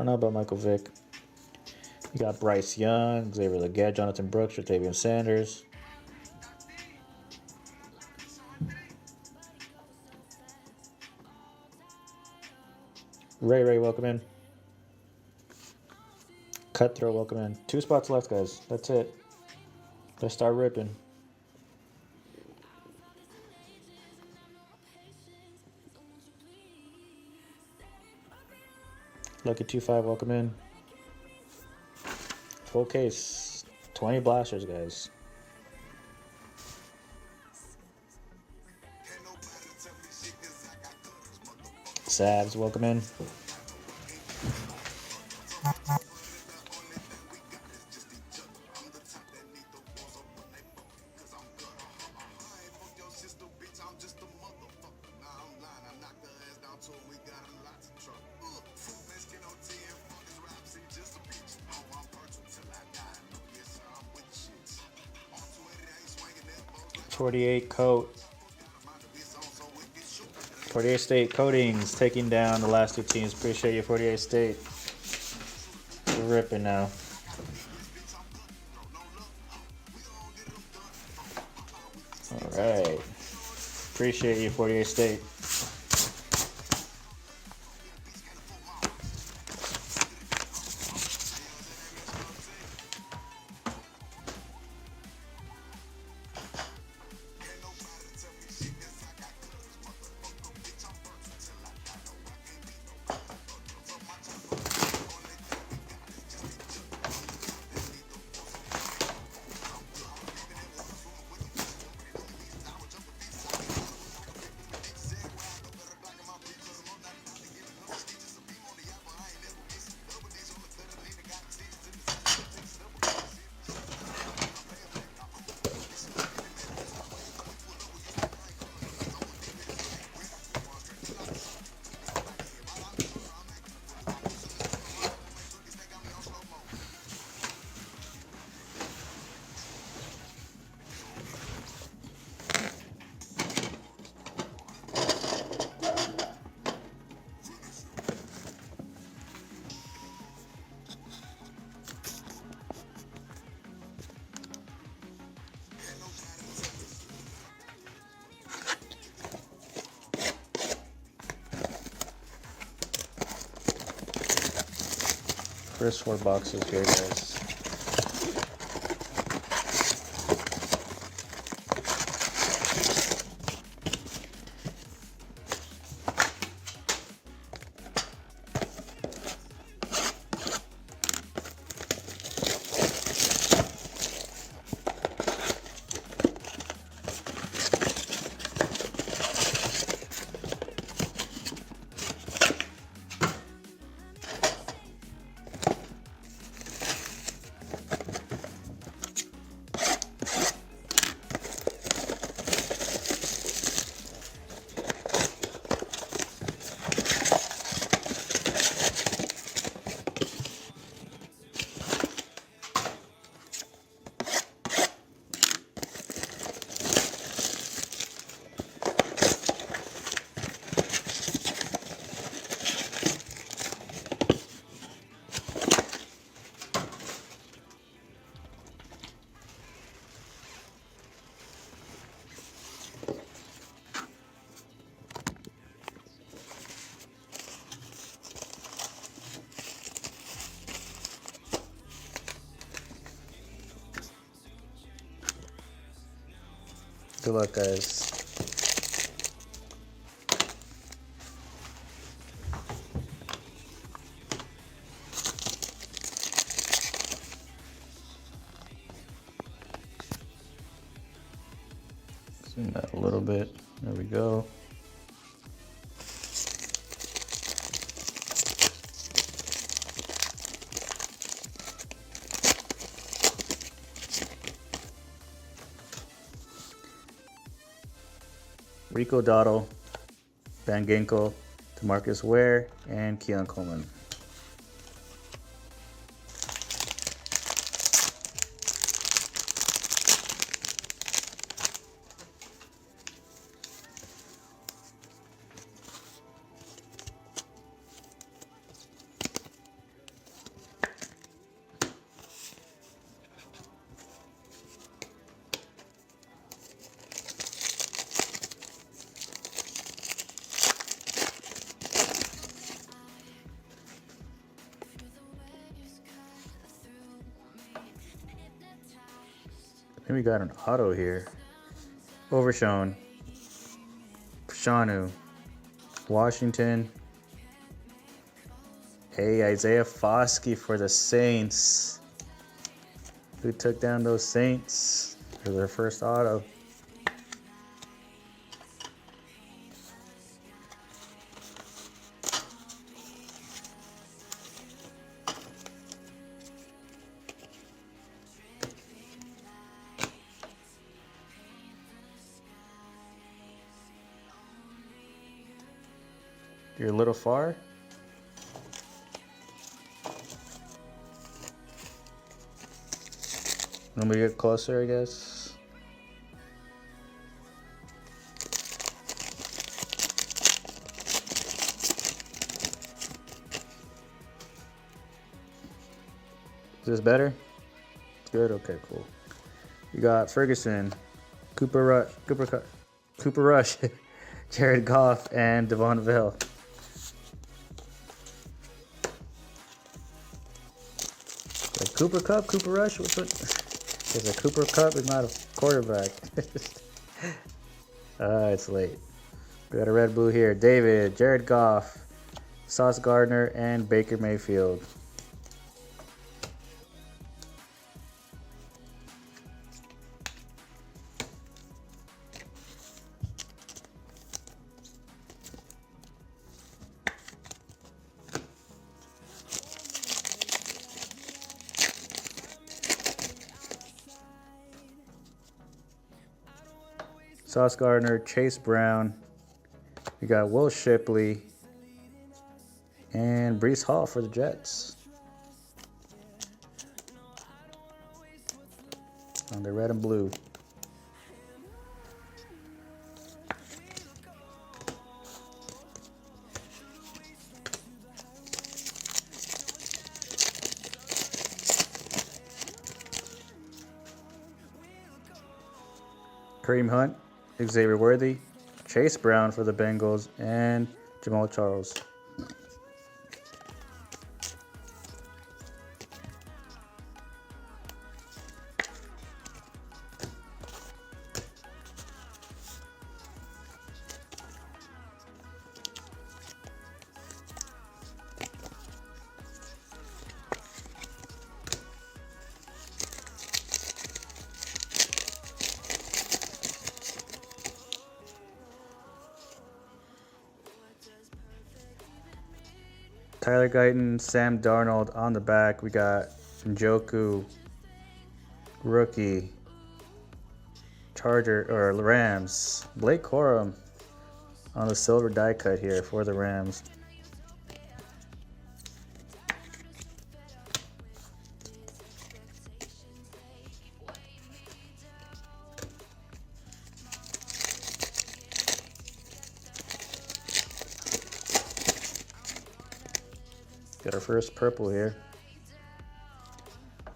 don't know about Michael Vick. You got Bryce Young, Xavier Legette, Jonathan Brooks, Jatavian Sanders. Ray, welcome in. Cutthroat, welcome in. 2 spots left, guys. That's it. Let's start ripping. Lucky25, welcome in. Full case. 20 blasters, guys. Sabs, welcome in. .48 coat. 48 State Coatings taking down the last 2 teams. Appreciate you, 48 State. We're ripping now. All right. Appreciate you, 48 State. First 4 boxes here, guys. Good luck, guys. Zoom that a little bit. There we go. Rico Dottle, Van Ginkel, DeMarcus Ware, and Keon Coleman. Then we got an auto here. Overshown. Shanu. Washington. Hey, Isaiah Foskey for the Saints. Who took down those Saints for their first auto. You're a little far. When we get closer, I guess. Is this better? Good. Okay. Cool. You got Ferguson, Cooper Rush, Jared Goff, and Devon Bell. Like Cooper Kupp, Cooper Rush. What's it? Because a Cooper Kupp is not a quarterback. It's late. We got a red blue here. David, Jared Goff, Sauce Gardner, and Baker Mayfield. Sauce Gardner, Chase Brown. We got Will Shipley and Breece Hall for the Jets. On the red and blue. Kareem Hunt, Xavier Worthy, Chase Brown for the Bengals, and Jamal Charles. Tyler Guyton, Sam Darnold on the back. We got Njoku, rookie, Rams. Blake Corum on the silver die cut here for the Rams. Got our first purple here.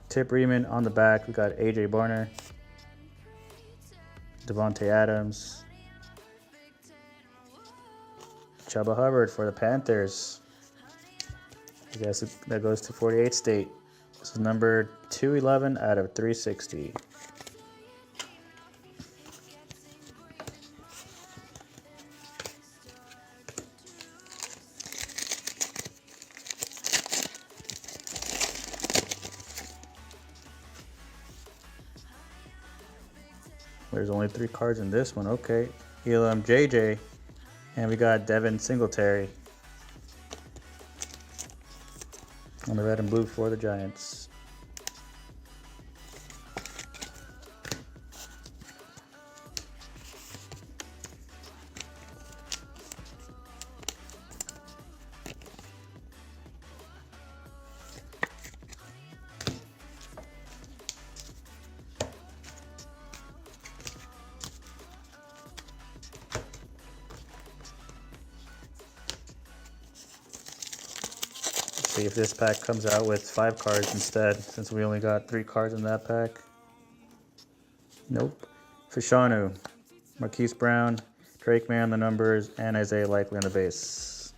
Tip Riemann on the back. We got AJ Barner, Devontae Adams, Chuba Hubbard for the Panthers. I guess that goes to 48 State. This is number 211 out of 360. There's only 3 cards in this one. Okay. Elam JJ. And we got Devin Singletary on the red and blue for the Giants. See if this pack comes out with 5 cards instead, since we only got 3 cards in that pack. Nope. Fashanu, Marquise Brown, Drake May on the numbers, and Isaiah Likely on the base.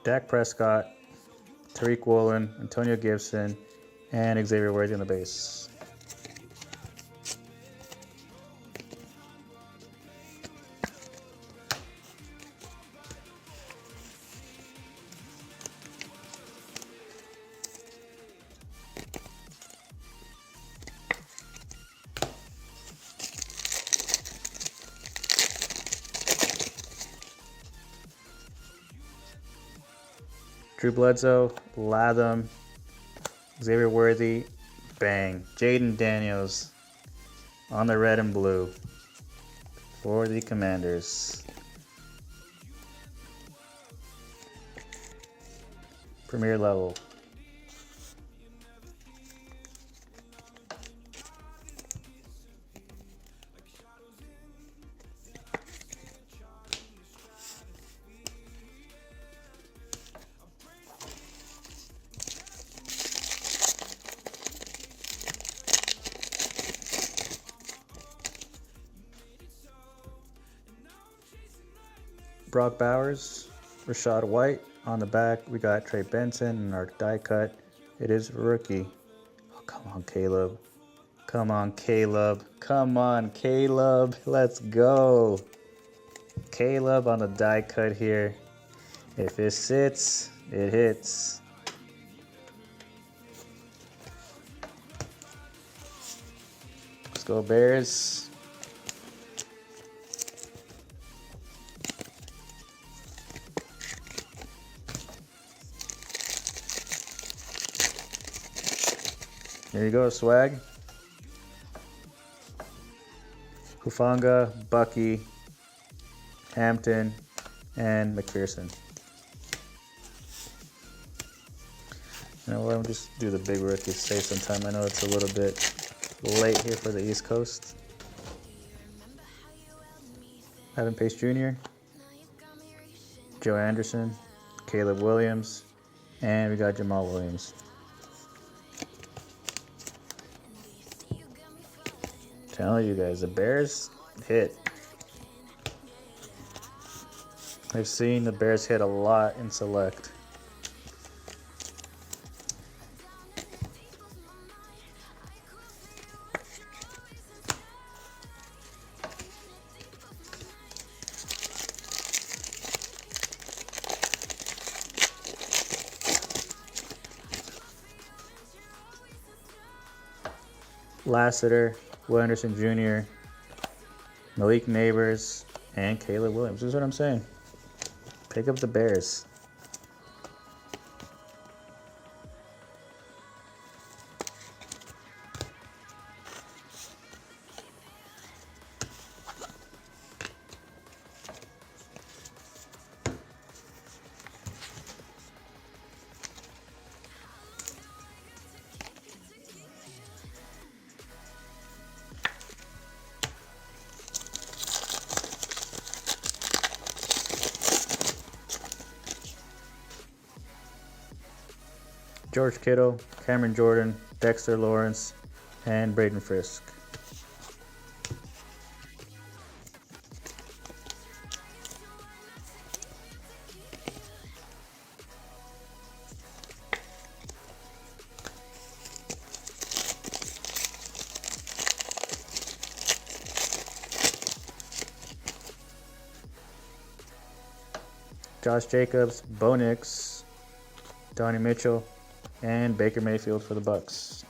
Dak Prescott, Tariq Woolen, Antonio Gibson, and Xavier Worthy on the base. Drew Bledsoe, Latham, Xavier Worthy, bang. Jaden Daniels on the red and blue for the Commanders. Premier level. Brock Bowers, Rashad White. On the back, we got Trey Benson and our die cut. It is rookie. Oh, come on, Caleb. Come on, Caleb. Come on, Caleb. Let's go. Caleb on the die cut here. If it sits, it hits. Let's go, Bears. There you go, swag. Hufanga, Bucky, Hampton, and McPherson. You know what, I'll just do the big rookies, save some time. I know it's a little bit late here for the East Coast. Evan Pace Jr., Joe Anderson, Caleb Williams, and we got Jamal Williams. Telling you guys, the Bears hit. I've seen the Bears hit a lot in Select. Lassiter, Will Anderson Jr., Malik Neighbors, and Caleb Williams. This is what I'm saying. Pick up the Bears. George Kittle, Cameron Jordan, Dexter Lawrence, and Braden Frisk. Josh Jacobs, Bo Nix, Donnie Mitchell, and Baker Mayfield for the Bucks.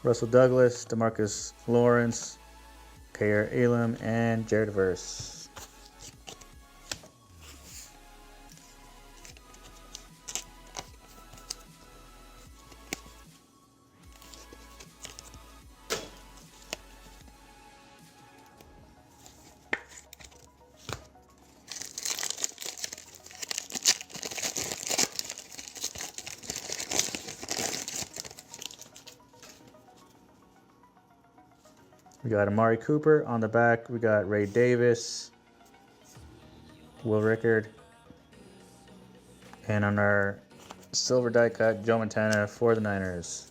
Russell Douglas, DeMarcus Lawrence, Khair Elam, and Jared Verse. We got Amari Cooper. On the back, we got Ray Davis, Will Rickard. And on our silver die cut, Joe Montana for the Niners.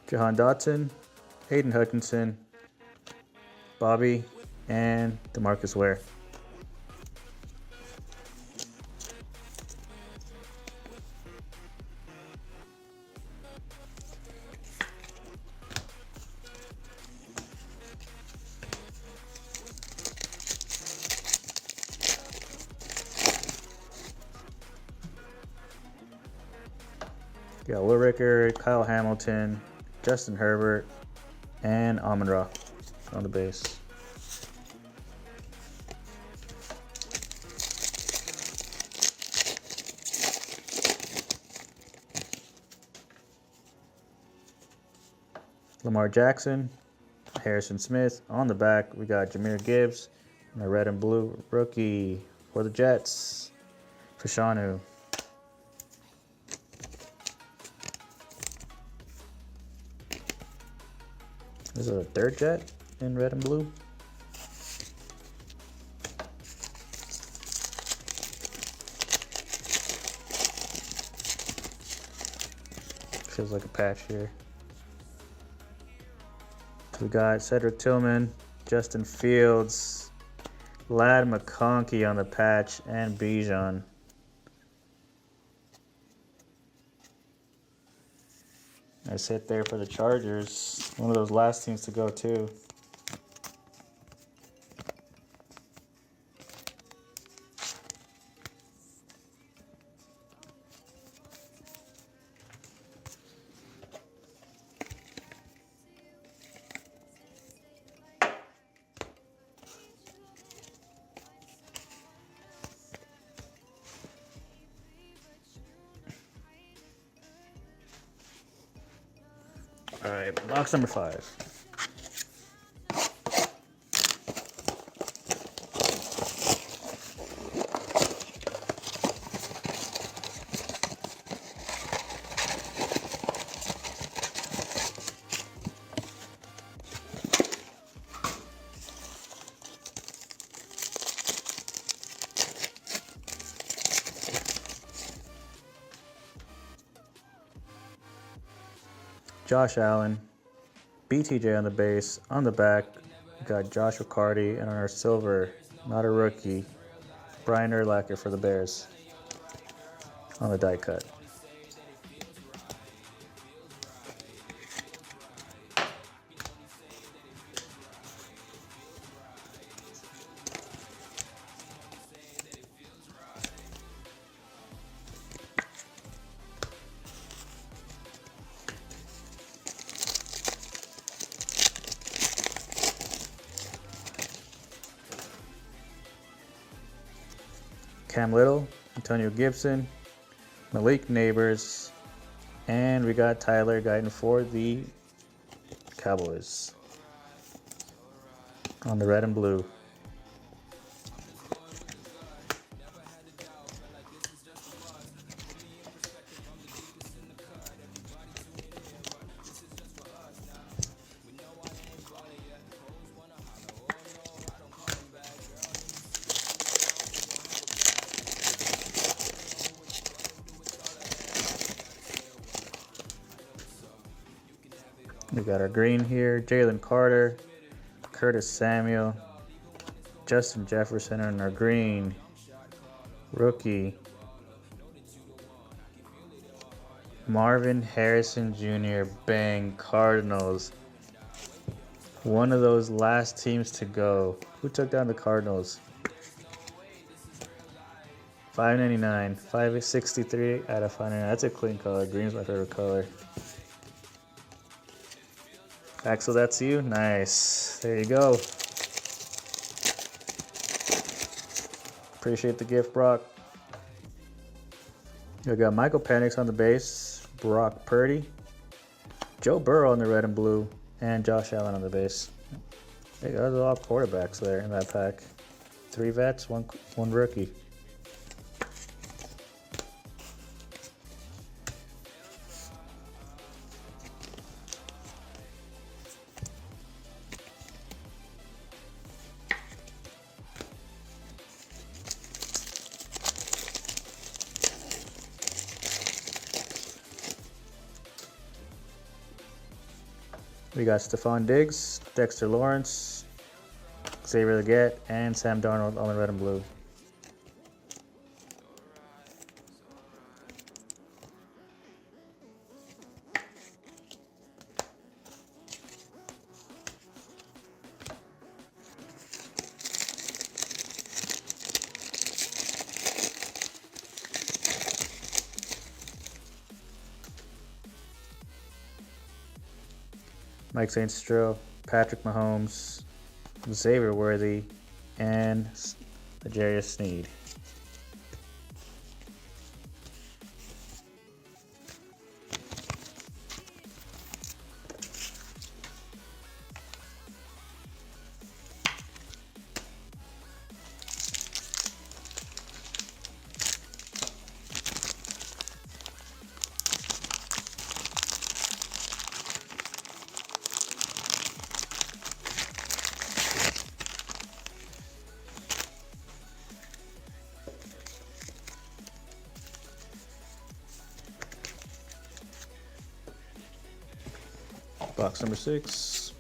Jahan Dotson, Hayden Hutchinson, Bobby, and DeMarcus Ware. Got Will Rickard, Kyle Hamilton, Justin Herbert, and Amon-Ra on the base. Lamar Jackson, Harrison Smith. On the back, we got Jahmyr Gibbs, and a red and blue rookie for the Jets, Fashanu. This is a third Jet in red and blue. Feels like a patch here. We got Cedric Tillman, Justin Fields, Ladd McConkey on the patch, and Bijan. Nice hit there for the Chargers. One of those last teams to go too. All right, box number 5. Josh Allen, BTJ on the base. On the back, we got Josh Riccardi, and on our silver, not a rookie, Brian Urlacher for the Bears on the die cut. Cam Little, Antonio Gibson, Malik Neighbors, and we got Tyler Guyton for the Cowboys on the red and blue. We got our green here, Jalen Carter, Curtis Samuel, Justin Jefferson, and our green rookie, Marvin Harrison Jr. Bang, Cardinals. One of those last teams to go. Who took down the Cardinals? 599, 563 out of 599. That's a clean color. Green's my favorite color. Axel, that's you? Nice. There you go. Appreciate the gift, Brock. We got Michael Penix on the base, Brock Purdy, Joe Burrow on the red and blue, and Josh Allen on the base. Hey, there's a lot of quarterbacks there in that pack. 3 vets, one rookie. We got Stephon Diggs, Dexter Lawrence, Xavier Legette, and Sam Darnold on the red and blue. Mike St. Stroh, Patrick Mahomes, Xavier Worthy, and L'Jarius Sneed. Box number 6.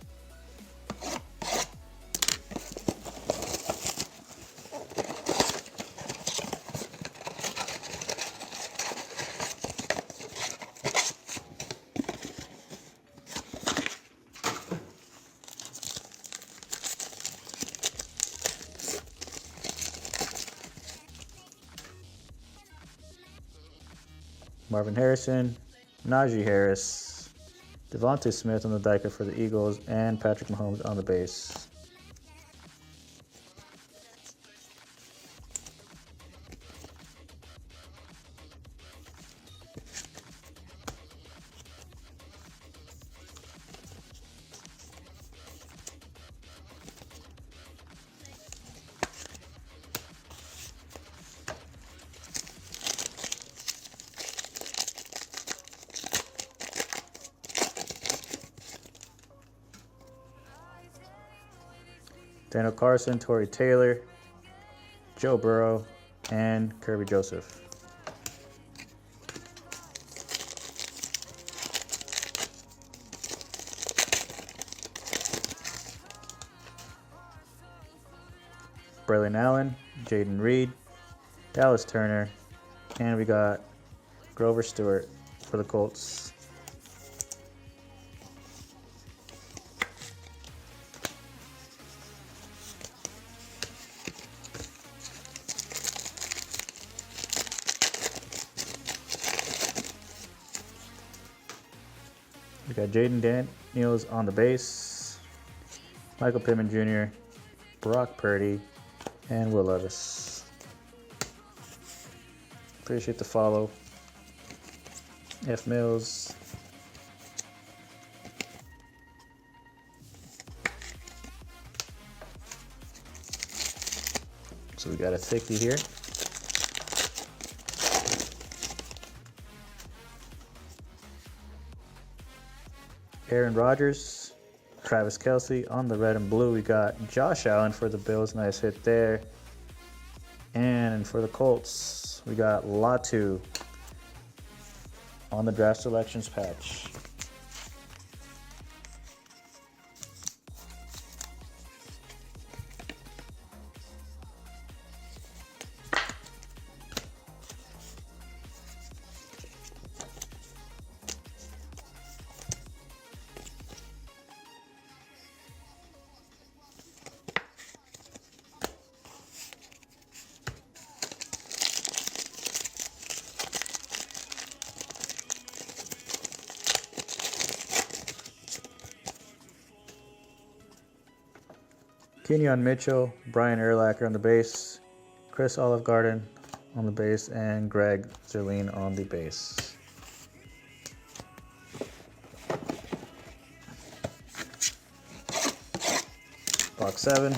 Marvin Harrison, Najee Harris, Devontae Smith on the die cut for the Eagles, and Patrick Mahomes on the base. Daniel Carson, Torrey Taylor, Joe Burrow, and Kirby Joseph. Braylon Allen, Jaden Reed, Dallas Turner, and we got Grover Stewart for the Colts. We got Jaden Daniels on the base, Michael Pittman Jr., Brock Purdy, and Will Levis. Appreciate the follow. F Mills. So we got a thickie here. Aaron Rodgers, Travis Kelce on the red and blue. We got Josh Allen for the Bills. Nice hit there. And for the Colts, we got Latu on the draft selections patch. Kenyon Mitchell, Brian Urlacher on the base, Chris Olive Garden on the base, and Greg Zerline on the base. Box 7.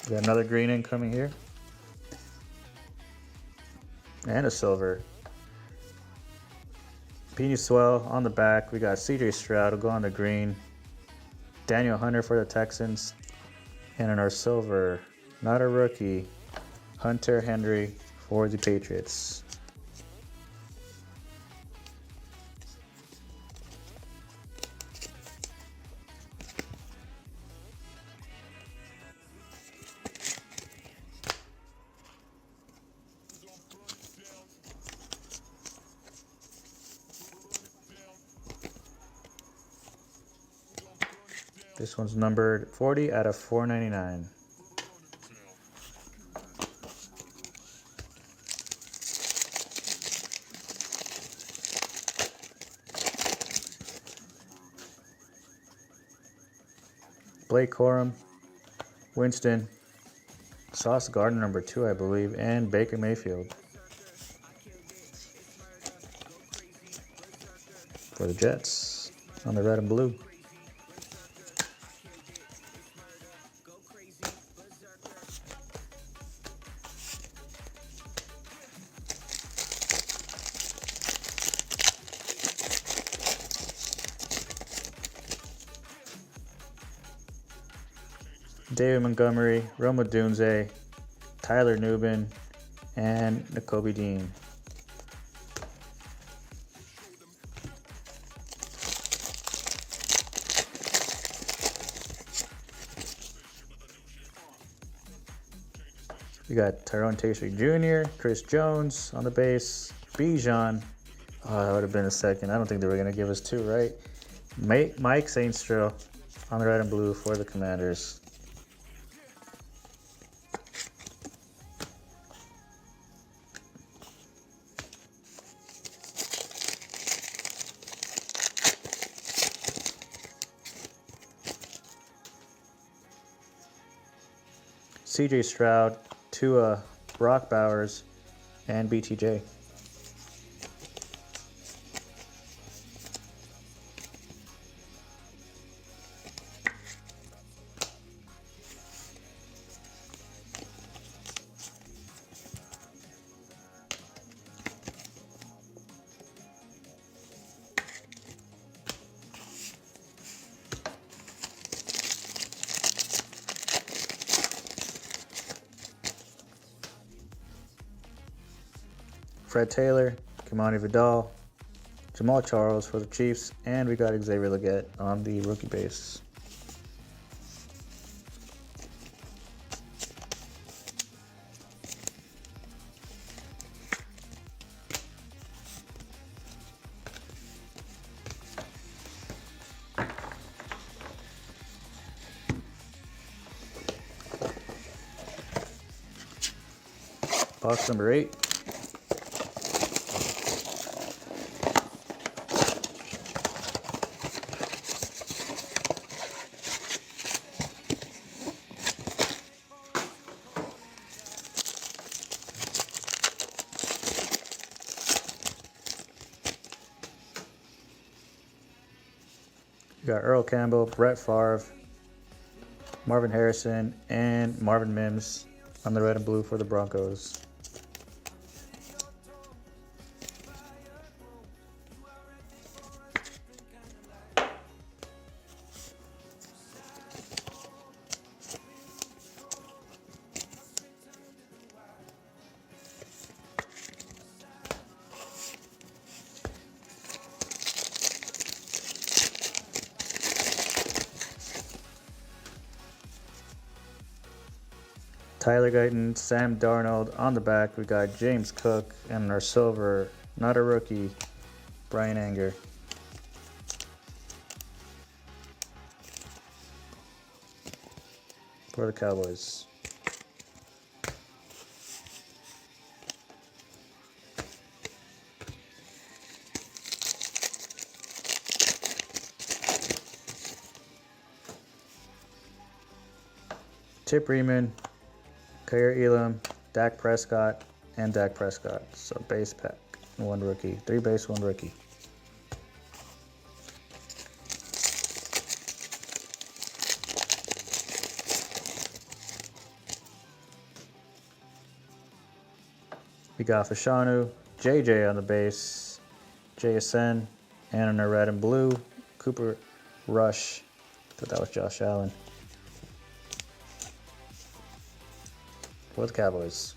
We got another green incoming here. And a silver. Beanie Swell on the back. We got CJ Stroud will go on the green. Daniel Hunter for the Texans. And in our silver, not a rookie, Hunter Henry for the Patriots. This one's numbered 40 out of 499. Blake Corum, Winston, Sauce Gardner number 2, I believe, and Baker Mayfield for the Jets on the red and blue. David Montgomery, Roma Dunze, Tyler Nubin, and Nakobe Dean. We got Tyrone Taylor Jr., Chris Jones on the base, Bijan. Oh, that would have been a second. I don't think they were going to give us 2, right? Mike Saintstra on the red and blue for the Commanders. CJ Stroud, Tua, Brock Bowers, and BTJ. Fred Taylor, Kimani Vidal, Jamal Charles for the Chiefs, and we got Xavier Legette on the rookie base. Box number 8. We got Earl Campbell, Brett Favre, Marvin Harrison, and Marvin Mims on the red and blue for the Broncos. Tyler Guyton, Sam Darnold on the back. We got James Cook, and our silver, not a rookie, Brian Anger. For the Cowboys. Tip Riemann, Kaiir Elam, Dak Prescott, and Dak Prescott. So base pack, 1 rookie. 3 base, 1 rookie. We got Fashanu, JJ on the base, JSN, and on the red and blue, Cooper Rush. Thought that was Josh Allen. For the Cowboys.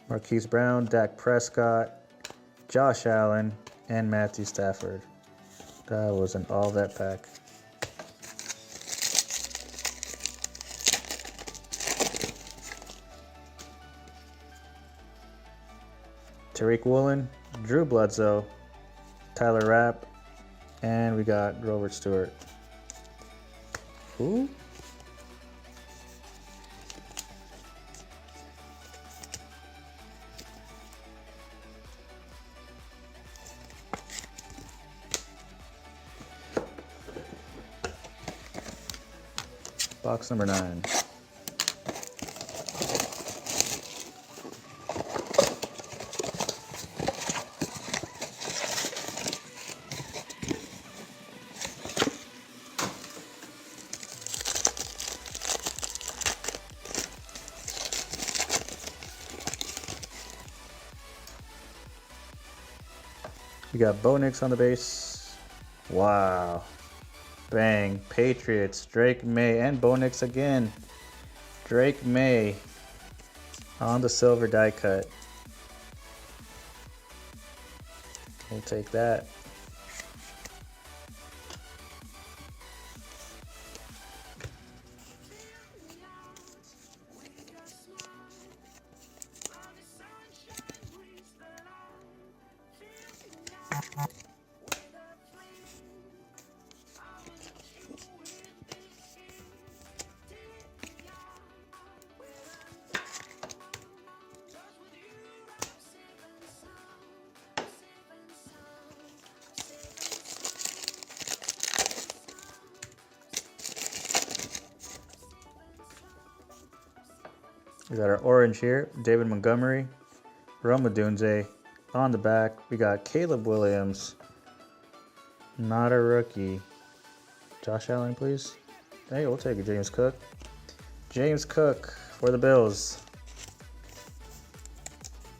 Marquise Brown, Dak Prescott, Josh Allen, and Matthew Stafford. That was an all that pack. Tariq Woolen, Drew Bledsoe, Tyler Rapp, and we got Robert Stewart. Who? Box number 9. We got Bo Nix on the base. Wow. Bang. Patriots, Drake May, and Bo Nix again. Drake May on the silver die cut. We'll take that. We got our orange here, David Montgomery, Rome Odunze. On the back, we got Caleb Williams, not a rookie. Josh Allen, please. Hey, we'll take it, James Cook. James Cook for the Bills.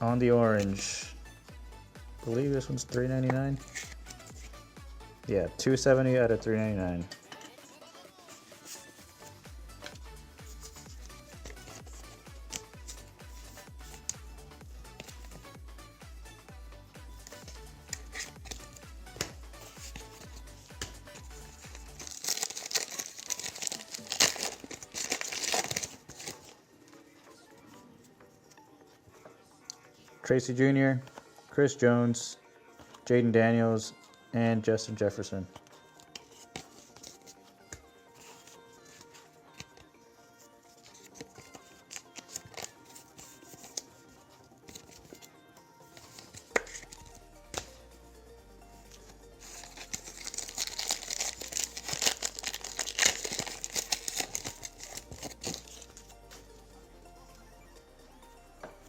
On the orange. I believe this one's $3.99. Yeah, $270 out of $3.99. Tracy Jr., Chris Jones, Jaden Daniels, and Justin Jefferson.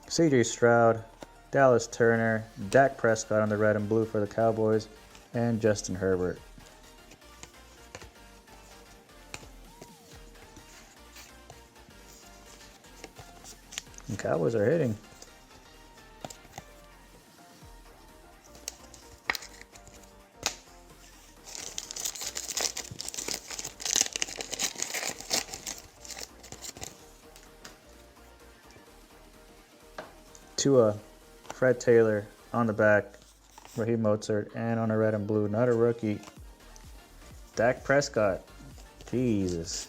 CJ Stroud, Dallas Turner, Dak Prescott on the red and blue for the Cowboys, and Justin Herbert. The Cowboys are hitting. Tua, Fred Taylor on the back, Raheem Mostert, and on a red and blue, not a rookie, Dak Prescott. Jesus.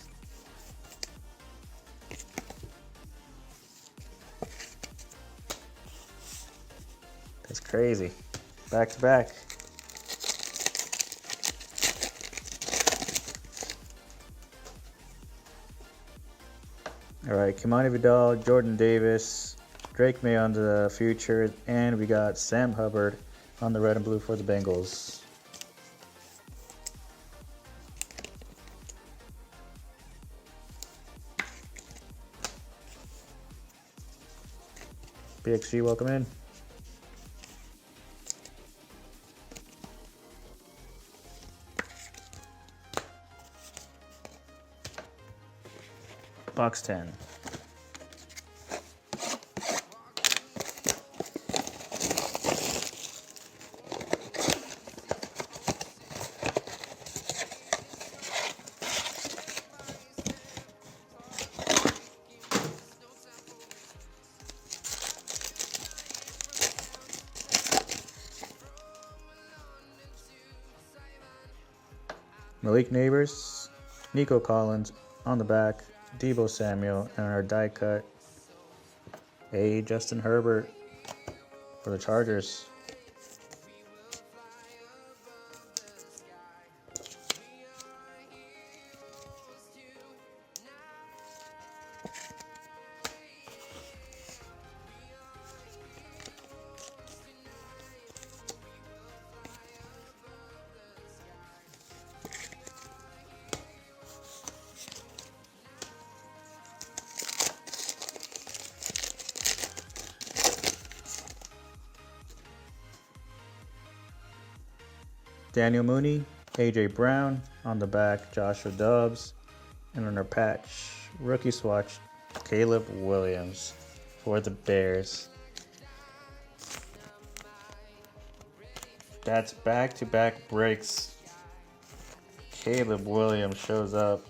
It's crazy. Back to back. All right, Kimani Vidal, Jordan Davis, Drake May on the future, and we got Sam Hubbard on the red and blue for the Bengals. BXG, welcome in. Box 10. Malik Neighbors, Nico Collins on the back, Deebo Samuel, and our die cut, Justin Herbert for the Chargers. Daniel Mooney, AJ Brown on the back, Joshua Dobbs, and on our patch, rookie swatch, Caleb Williams for the Bears. That's back-to-back breaks. Caleb Williams shows up.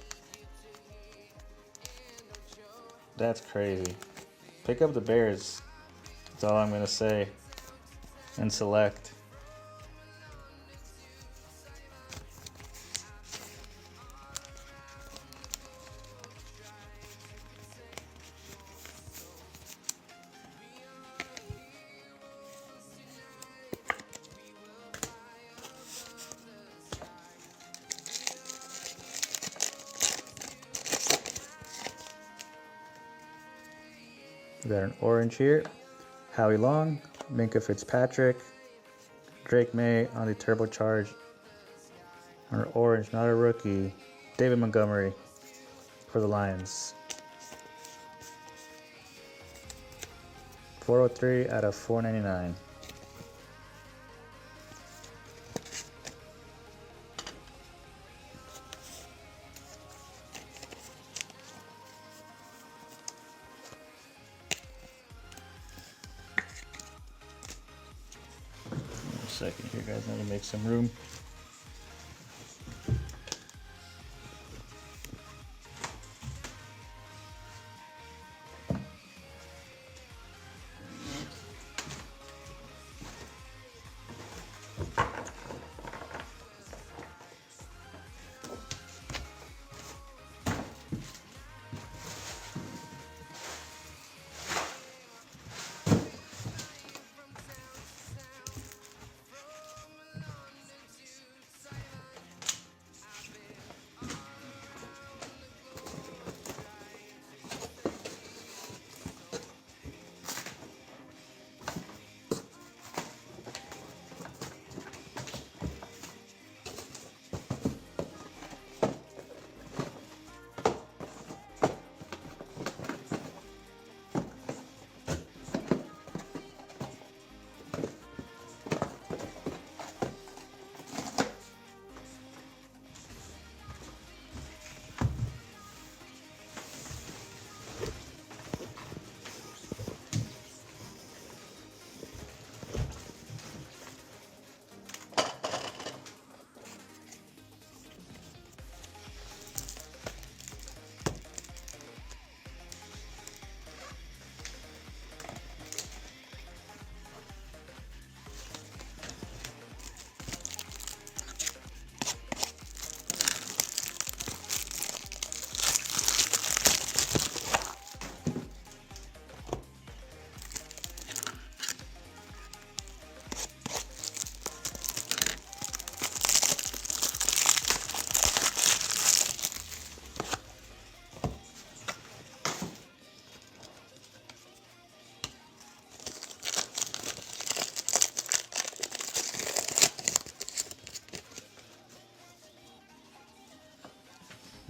That's crazy. Pick up the Bears. That's all I'm going to say. And select. We got an orange here. Howie Long, Minkah Fitzpatrick, Drake May on the turbocharged. Our orange, not a rookie, David Montgomery for the Lions. 403 out of 499. Second here, guys. I'm gonna make some room.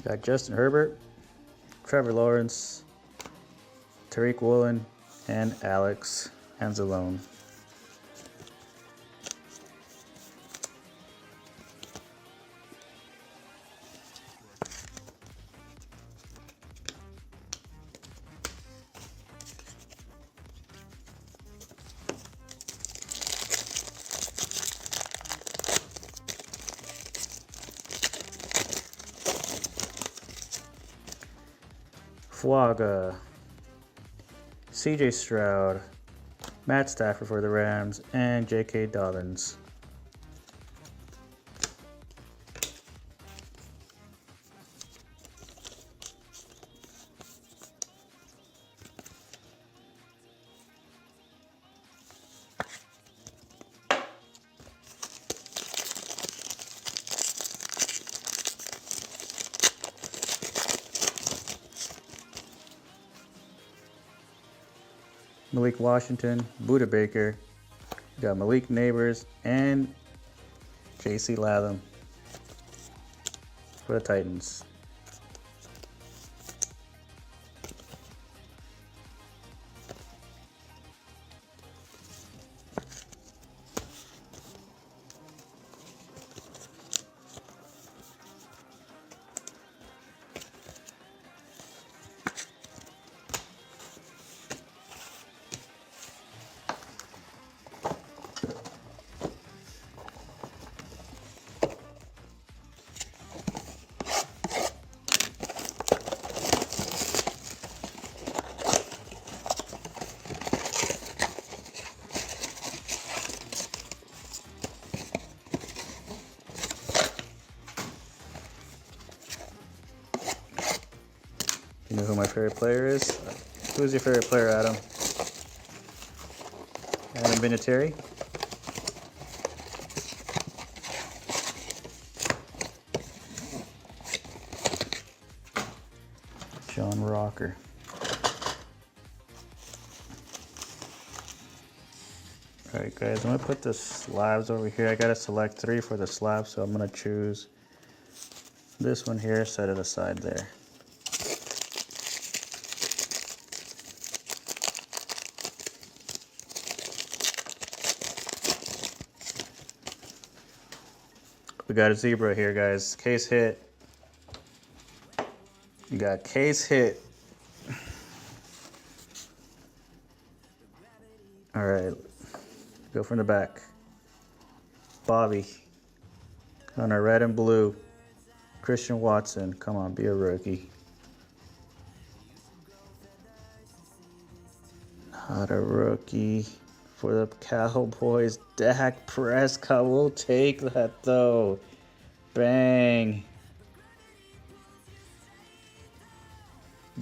We got Justin Herbert, Trevor Lawrence, Tariq Woolen, and Alex Anzalone. Fuaga, CJ Stroud, Matt Stafford for the Rams, and J.K. Dobbins. Malik Washington, Buda Baker, we got Malik Neighbors, and J.C. Latham for the Titans. You know who my favorite player is? Who's your favorite player, Adam? Adam Vinatieri? John Rocker. Alright guys, I'm going to put the slabs over here. I got to select 3 for the slab, so I'm going to choose this one here, set it aside there. We got a zebra here, guys. Case hit. You got case hit. All right, go from the back. Bobby on our red and blue. Christian Watson, come on, be a rookie. Not a rookie. For the Cowboys, Dak Prescott will take that though. Bang.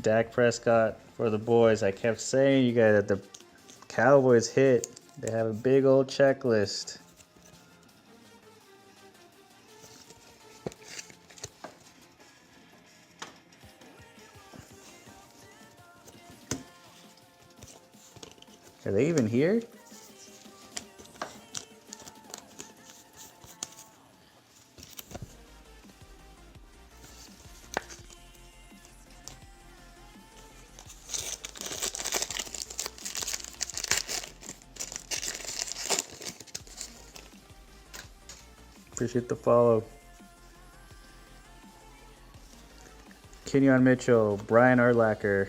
Dak Prescott for the boys. I kept saying you guys that the Cowboys hit. They have a big old checklist. Are they even here? Appreciate the follow. Kenyon Mitchell, Brian Urlacher,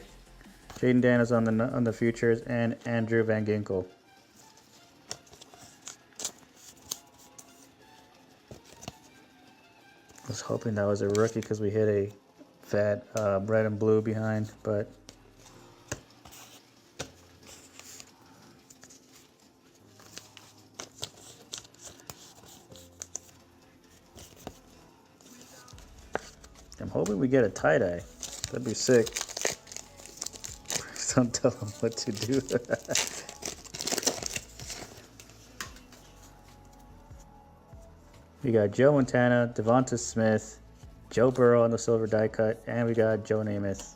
Jaden Daniels on the futures, and Andrew Van Ginkel. I was hoping that was a rookie because we hit a fat red and blue behind, but I'm hoping we get a tie-dye. That'd be sick. Don't tell them what to do. We got Joe Montana, Devonta Smith, Joe Burrow on the silver die cut, and we got Joe Namath.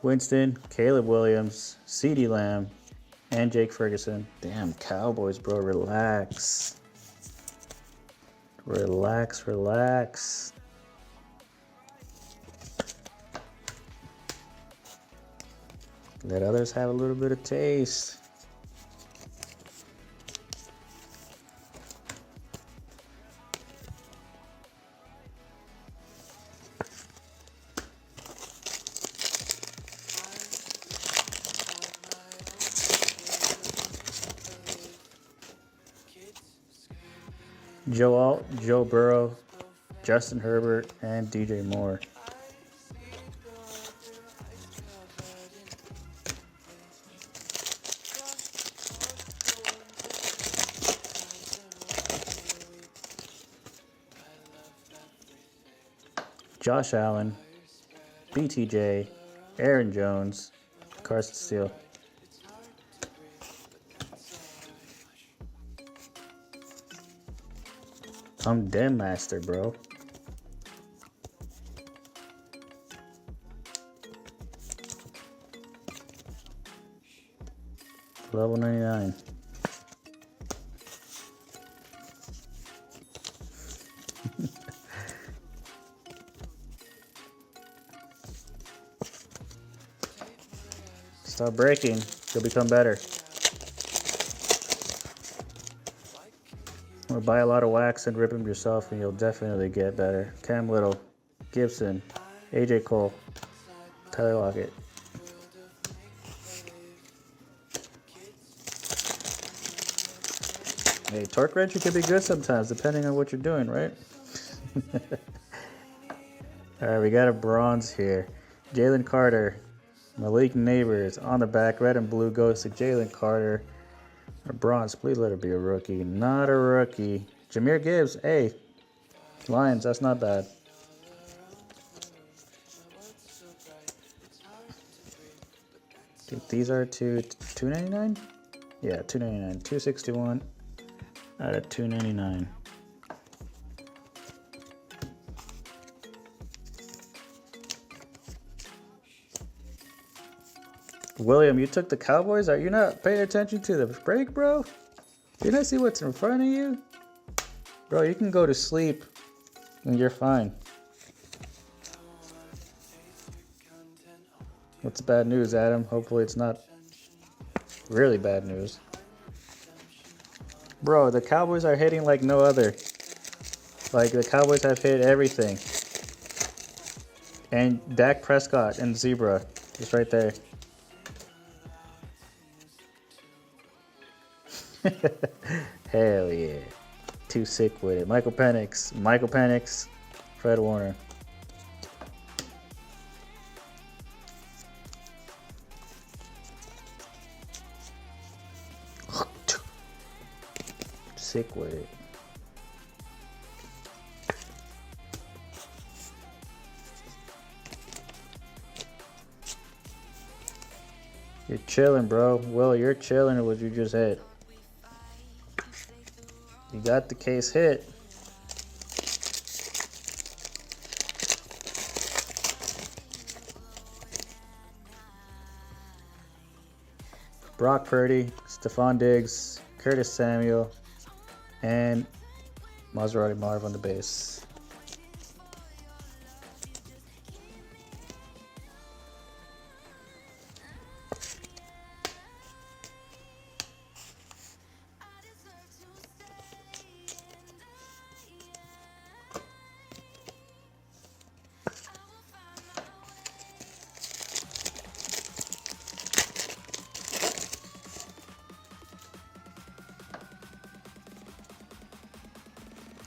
Winston, Caleb Williams, CeeDee Lamb, and Jake Ferguson. Damn, Cowboys, bro. Relax. Relax, relax. Let others have a little bit of taste. Joe Alt, Joe Burrow, Justin Herbert, and DJ Moore. Josh Allen, BTJ, Aaron Jones, Carson Steele. I'm Den Master, bro. Level 99. Stop breaking. You'll become better. Or buy a lot of wax and rip them yourself and you'll definitely get better. Cam Little, Gibson, AJ Cole, Tyler Lockett. Hey, torque wrench can be good sometimes depending on what you're doing, right? Alright, we got a bronze here. Jalen Carter, Malik Neighbors on the back. Red and blue goes to Jalen Carter. A bronze, please let it be a rookie. Not a rookie. Jahmyr Gibbs, hey. Lions, that's not bad. Dude, these are $2.99? Yeah, $2.99. $2.61 out of $2.99. William, you took the Cowboys? Are you not paying attention to the break, bro? Do you not see what's in front of you? Bro, you can go to sleep and you're fine. What's bad news, Adam? Hopefully it's not really bad news. Bro, the Cowboys are hitting like no other. Like, the Cowboys have hit everything. And Dak Prescott and Zebra is right there. Hell yeah. Too sick with it. Michael Penix, Fred Warner. Sick with it. You're chilling, bro. Will, you're chilling or what you just hit? You got the case hit. Brock Purdy, Stephon Diggs, Curtis Samuel, and Maserati Marv on the base.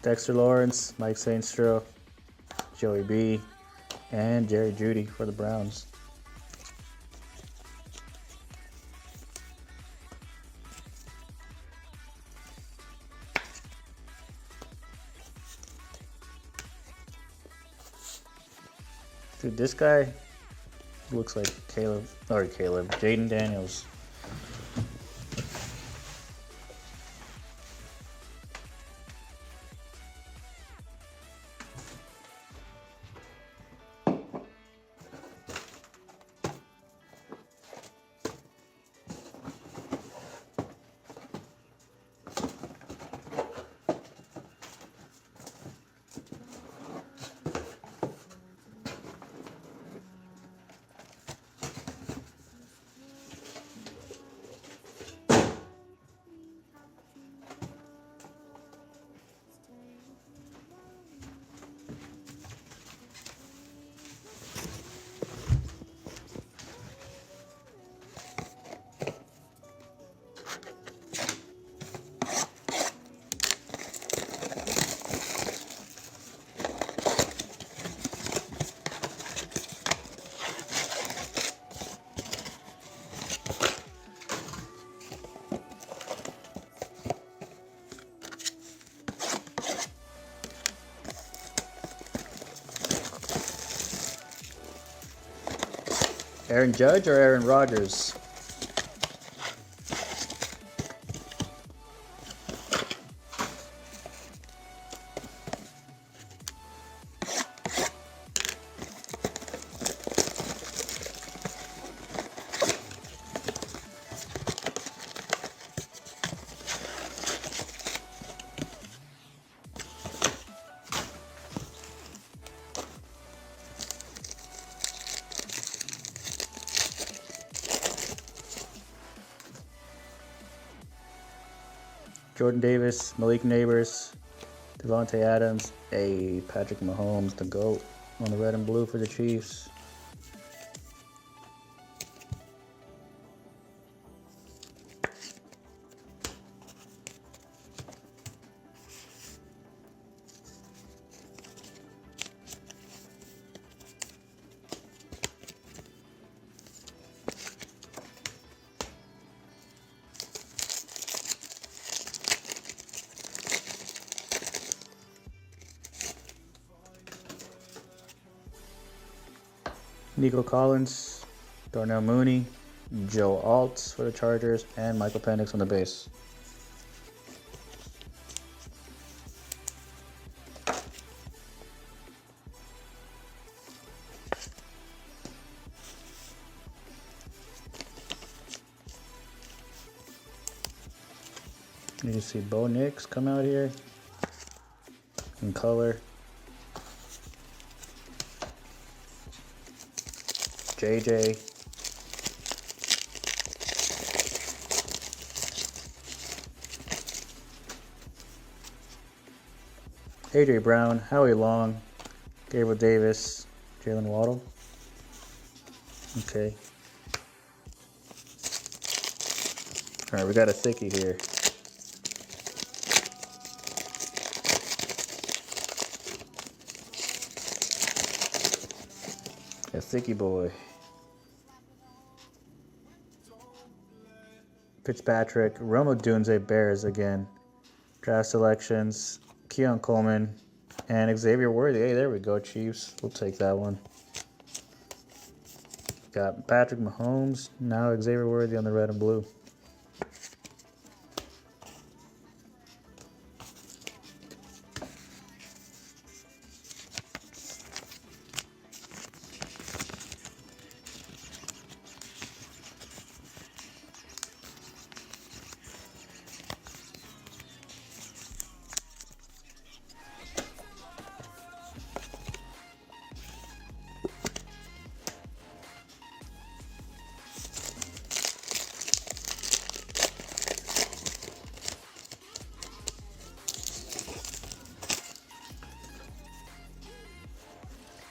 Dexter Lawrence, Mike Sainstro, Joey B, and Jerry Jeudy for the Browns. Dude, this guy looks like Jaden Daniels. Aaron Judge or Aaron Rodgers? Jordan Davis, Malik Neighbors, Devontae Adams, Patrick Mahomes, the GOAT, on the red and blue for the Chiefs. Nico Collins, Darnell Mooney, Joe Alt for the Chargers, and Michael Penix on the base. You see Bo Nix come out here in color. JJ. AJ Brown, Howie Long, Gabriel Davis, Jalen Waddle. Okay. Alright, we got a thickie here. A thickie boy. Fitzpatrick, Rome Odunze Bears again. Draft selections, Keon Coleman, and Xavier Worthy. Hey, there we go, Chiefs. We'll take that one. Got Patrick Mahomes, now Xavier Worthy on the red and blue.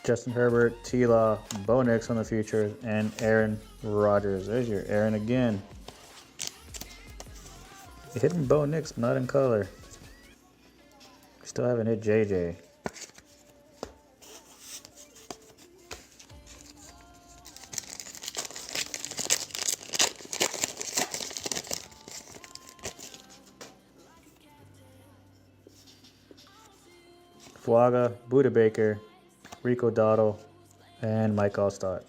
Justin Herbert, T-Law, Bo Nix on the future, and Aaron Rodgers. There's your Aaron again. You hitting Bo Nix, but not in color. Still haven't hit JJ. Fuaga, Buda Baker, Rico Dottle, and Mike Allstott.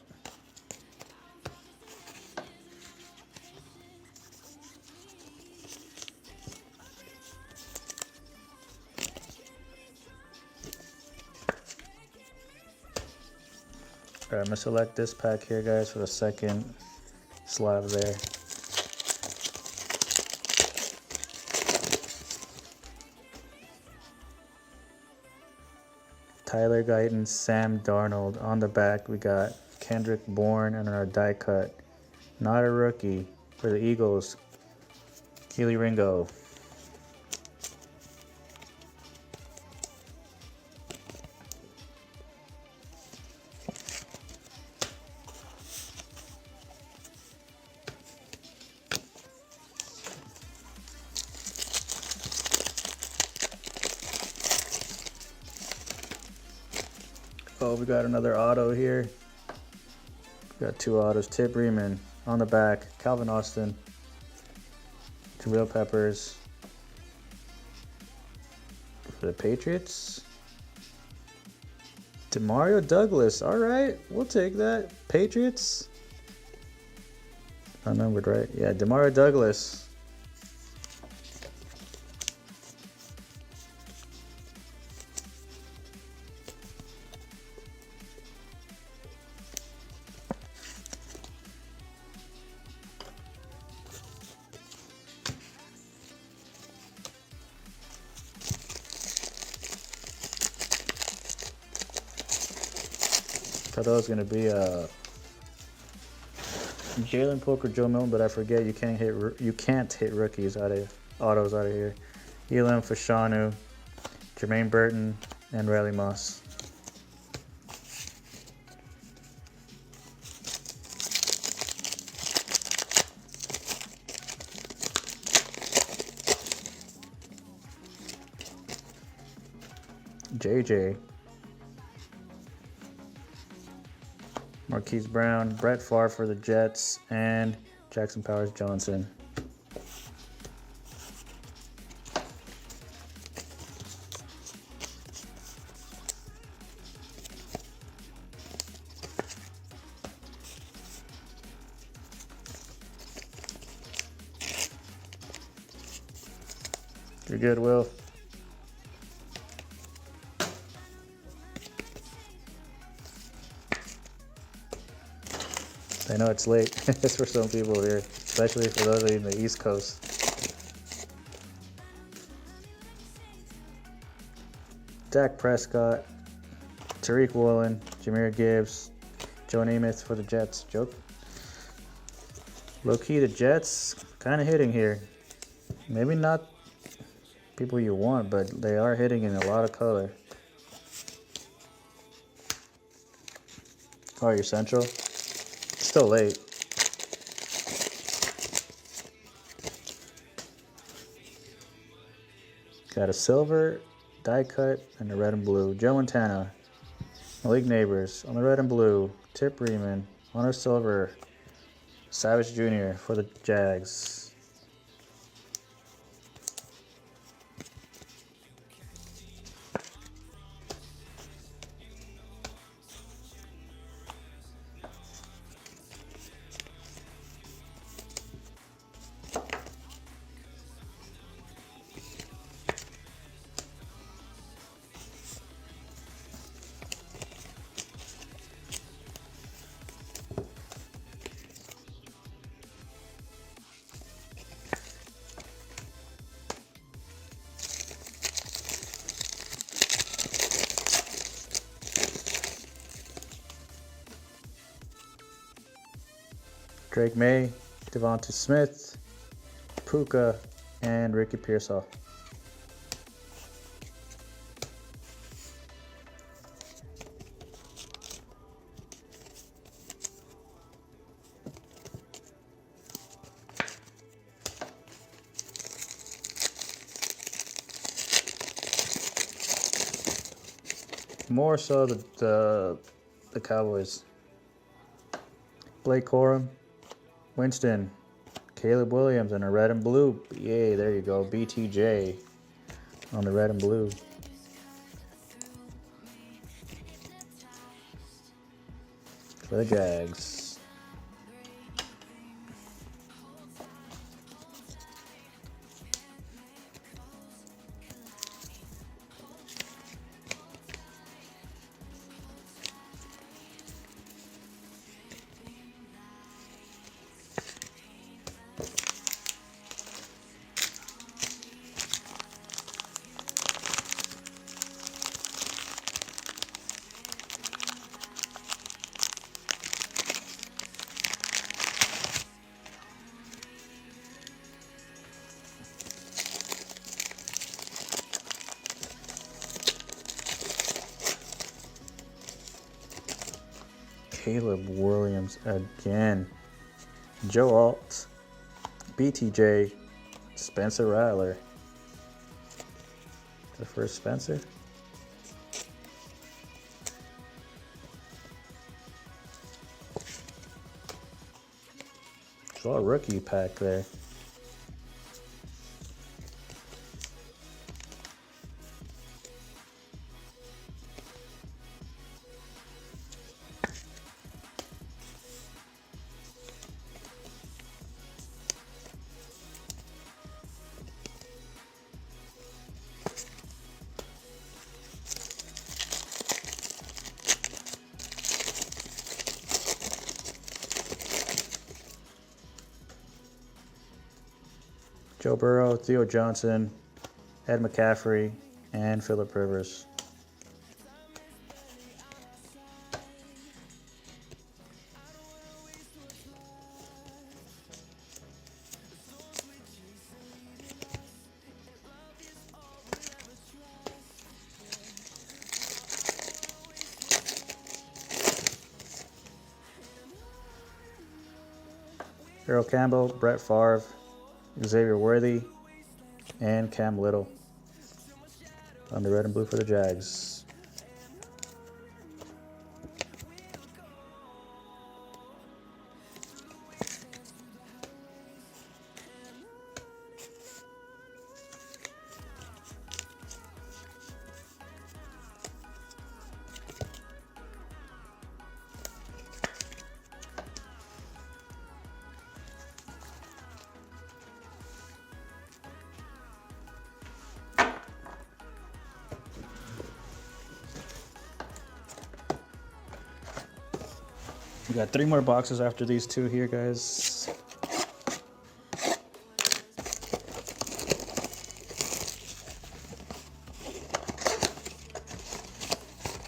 Alright, I'm going to select this pack here, guys, for the second slab there. Tyler Guyton, Sam Darnold. On the back, we got Kendrick Bourne and our die cut. Not a rookie for the Eagles, Keely Ringo. Oh, we got another auto here. We got two autos. Tip Breeman on the back. Calvin Austin. Jabril Peppers. For the Patriots. Demario Douglas. All right, we'll take that. Patriots. Unnumbered, right? Yeah, Demario Douglas. Thought that was gonna be Jalen Poker Joe Milton, but I forget you can't hit rookies out of autos out of here. Elam Fashanu, Jermaine Burton, and Riley Moss. JJ. Marquise Brown, Brett Favre for the Jets, and Jackson Powers Johnson. You're good, Will. I know it's late for some people here, especially for those in the East Coast. Dak Prescott, Tariq Woolen, Jahmyr Gibbs, Joe Namath for the Jets. Joke. Low-key, the Jets kind of hitting here. Maybe not people you want, but they are hitting in a lot of color. Oh, you're Central? Still late. Got a silver, die cut, and a red and blue. Joe Montana, Malik Neighbors on the red and blue. Tip Reeman on our silver. Savage Jr. for the Jags. Drake May, Devonta Smith, Puka, and Ricky Pearsall. More so the Cowboys. Blake Corum, Winston, Caleb Williams, and a red and blue. Yay, there you go. BTJ on the red and blue. For the Jags. Caleb Williams again. Joe Alt, BTJ, Spencer Rattler. The first Spencer. Draw a rookie pack there. Joe Burrow, Theo Johnson, Ed McCaffrey, and Phillip Rivers. Earl Campbell, Brett Favre, Xavier Worthy, and Cam Little on the red and blue for the Jags. We got 3 more boxes after these 2 here, guys.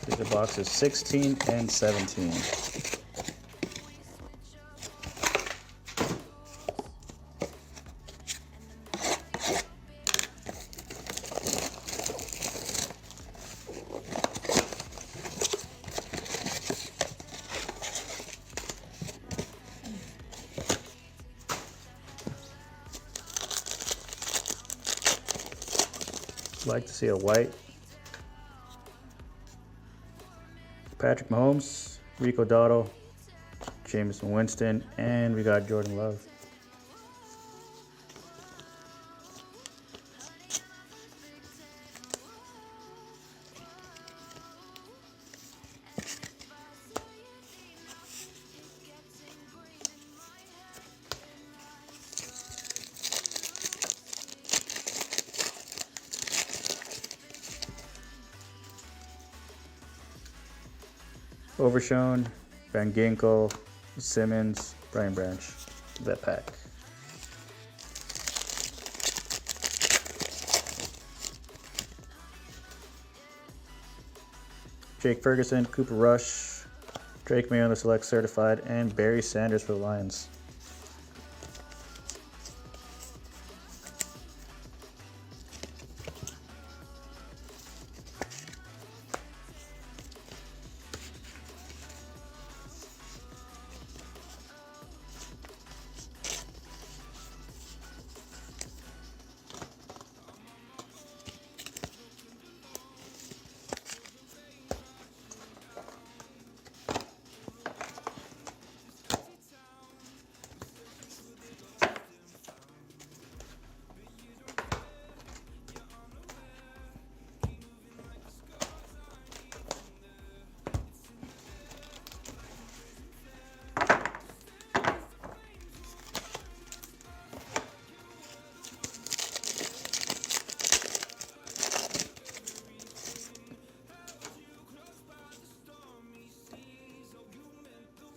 These are boxes 16 and 17. Like to see a white. Patrick Mahomes, Rico Dotto, Jameson Winston, and we got Jordan Love. Overshown, Van Ginkel, Simmons, Brian Branch. That pack. Jake Ferguson, Cooper Rush, Drake May on the Select Certified, and Barry Sanders for the Lions.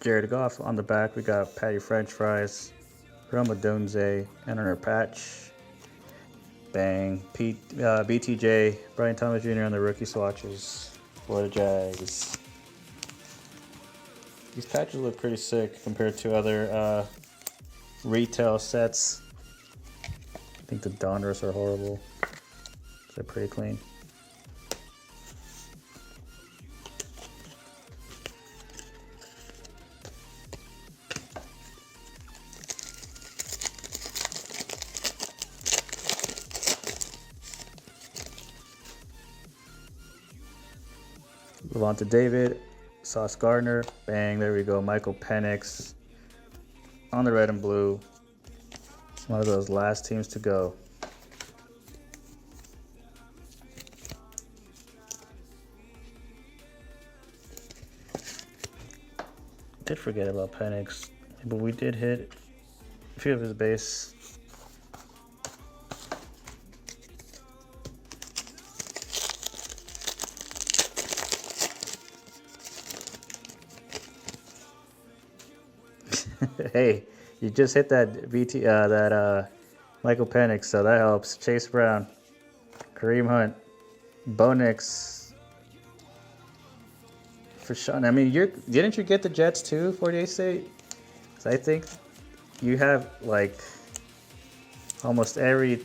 Jared Goff. On the back, we got Patty French Fries, Roma Donze, and on our patch, bang, BTJ, Brian Thomas Jr. on the rookie swatches for the Jags. These patches look pretty sick compared to other retail sets. I think the Donruss are horrible. They're pretty clean. Lavonte David, Sauce Gardner, bang, there we go. Michael Penix on the red and blue. One of those last teams to go. Did forget about Penix, but we did hit a few of his base. Hey, you just hit that Michael Penix, so that helps. Chase Brown, Kareem Hunt, Bo Nix, for Sean. I mean, didn't you get the Jets too, 48 State? Because I think you have like almost every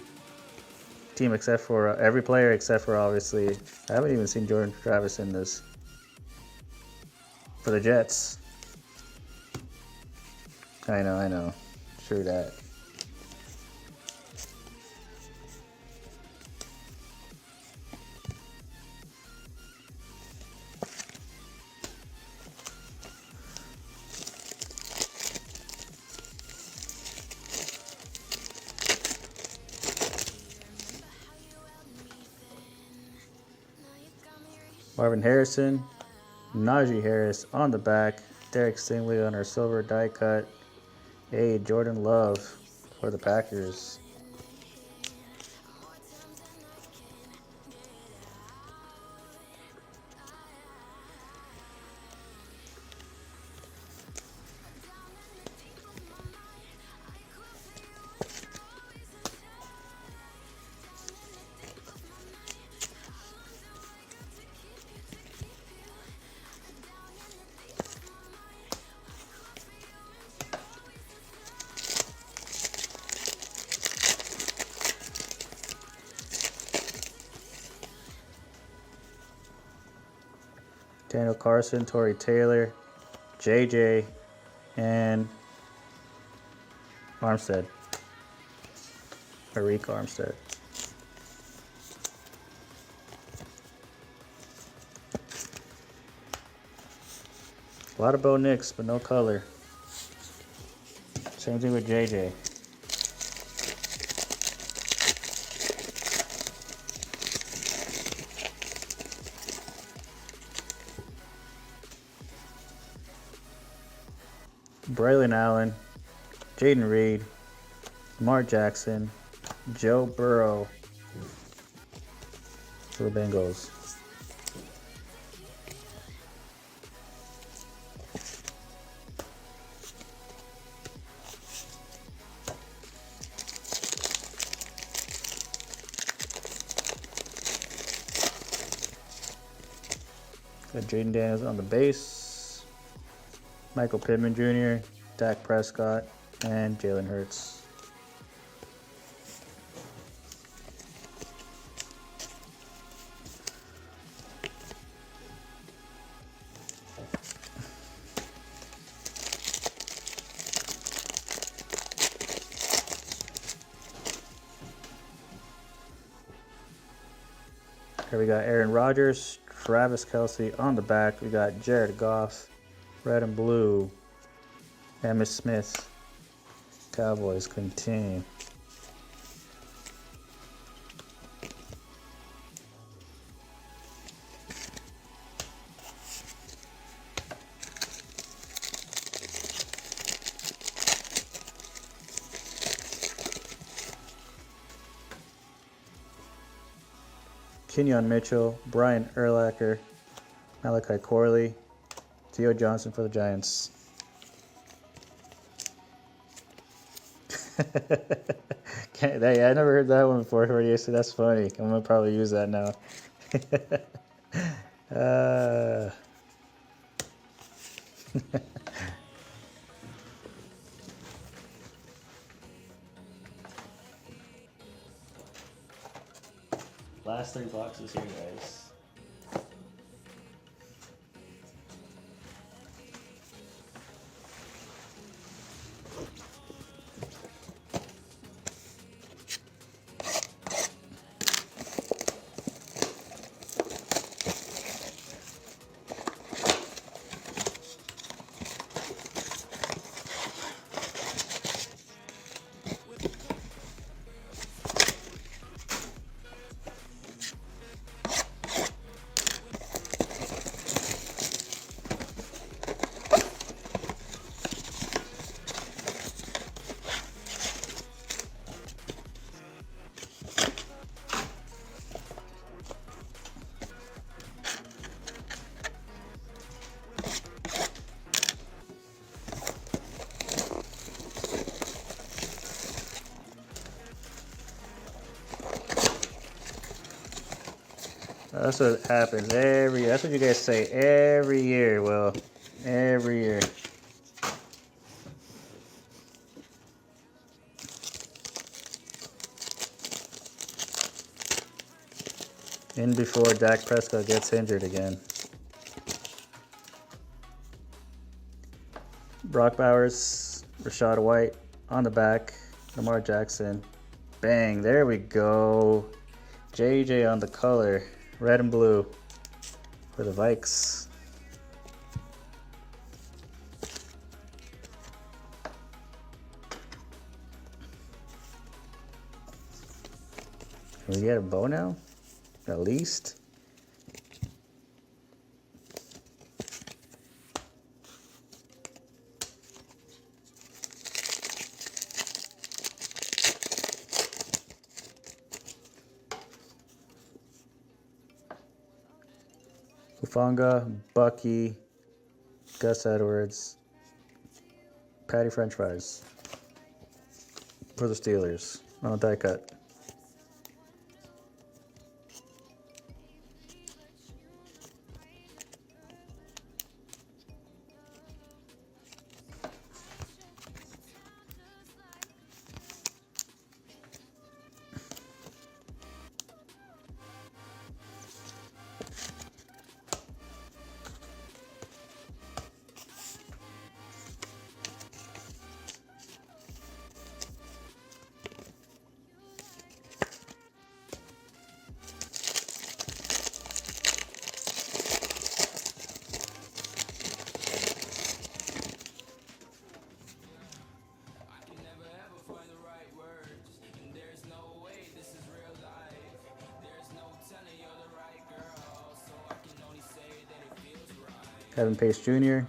team except for every player except for obviously I haven't even seen Jordan Travis in this for the Jets. I know. True that. Marvin Harrison, Najee Harris on the back, Derek Stingley on our silver die cut. Hey, Jordan Love for the Packers. Daniel Carson, Torrey Taylor, JJ, and Armstead. Arik Armstead. A lot of Bo Nix, but no color. Same thing with JJ. Braylon Allen, Jaden Reed, Lamar Jackson, Joe Burrow for the Bengals. Got Jaden Daniels on the base. Michael Pittman Jr., Dak Prescott, and Jalen Hurts. Here we got Aaron Rodgers, Travis Kelce on the back. We got Jared Goff, red and blue. Emmitt Smith. Cowboys continue. Kenyon Mitchell, Brian Urlacher, Malachi Corley, Theo Johnson for the Giants. I never heard that one before. So that's funny. I'm gonna probably use that now. Last 3 boxes here, guys. That's what happens every year. That's what you guys say every year. Well, every year. In before Dak Prescott gets injured again. Brock Bowers, Rachaad White on the back. Lamar Jackson. Bang, there we go. JJ on the color. Red and blue for the Vikes. Can we get a bow now? At least. Hufanga, Bucky, Gus Edwards, Patty French fries for the Steelers on a die cut. Kevin Pace Jr.,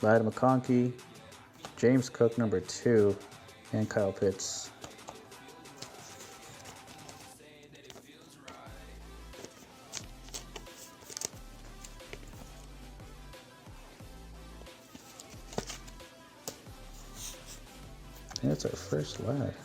Vlad McConkey, James Cook number 2, and Kyle Pitts. I think that's our first live.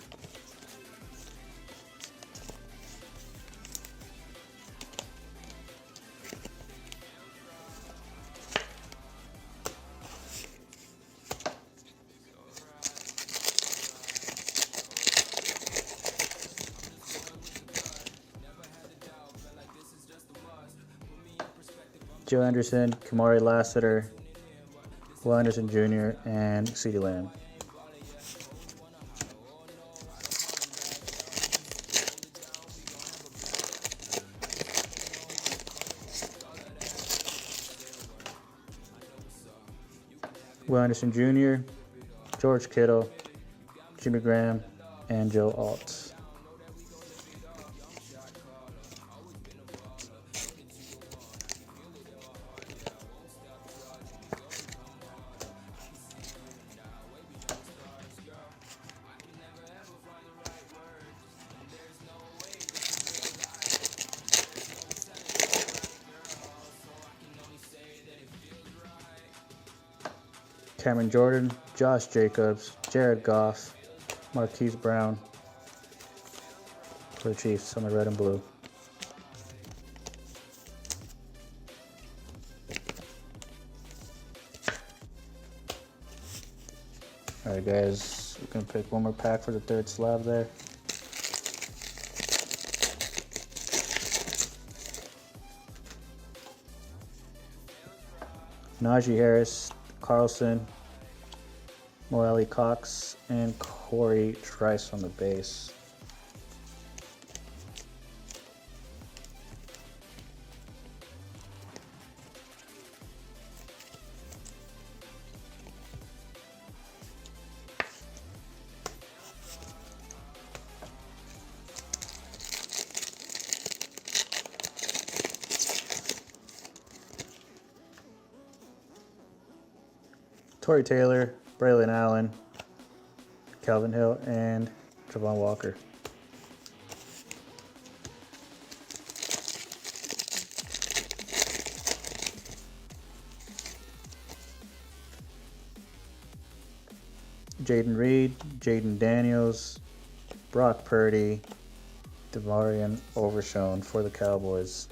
Joe Anderson, Kamari Lassiter, Will Anderson Jr., and CeeDee Lamb. Will Anderson Jr., George Kittle, Jimmy Graham, and Joe Alt. Cameron Jordan, Josh Jacobs, Jared Goff, Marquise Brown for the Chiefs on the red and blue. Alright guys, we're going to pick one more pack for the third slab there. Najee Harris, Carlson, Moelle Cox, and Corey Trice on the base. Torrey Taylor, Braylon Allen, Calvin Hill, and Travon Walker. Jaden Reed, Jaden Daniels, Brock Purdy, Devarian Overshown for the Cowboys.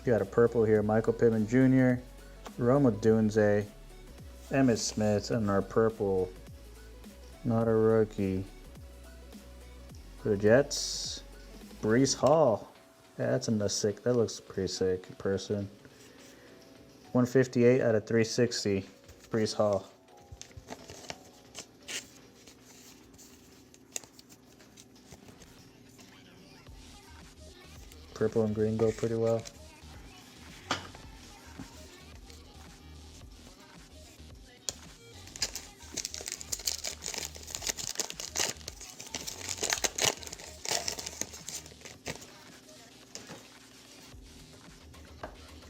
Got a purple here, Michael Pittman Jr., Rome Odunze, Emmitt Smith, and our purple, not a rookie. For the Jets, Breece Hall. Yeah, that's a sick. That looks pretty sick in person. 158 out of 360. Breece Hall. Purple and green go pretty well.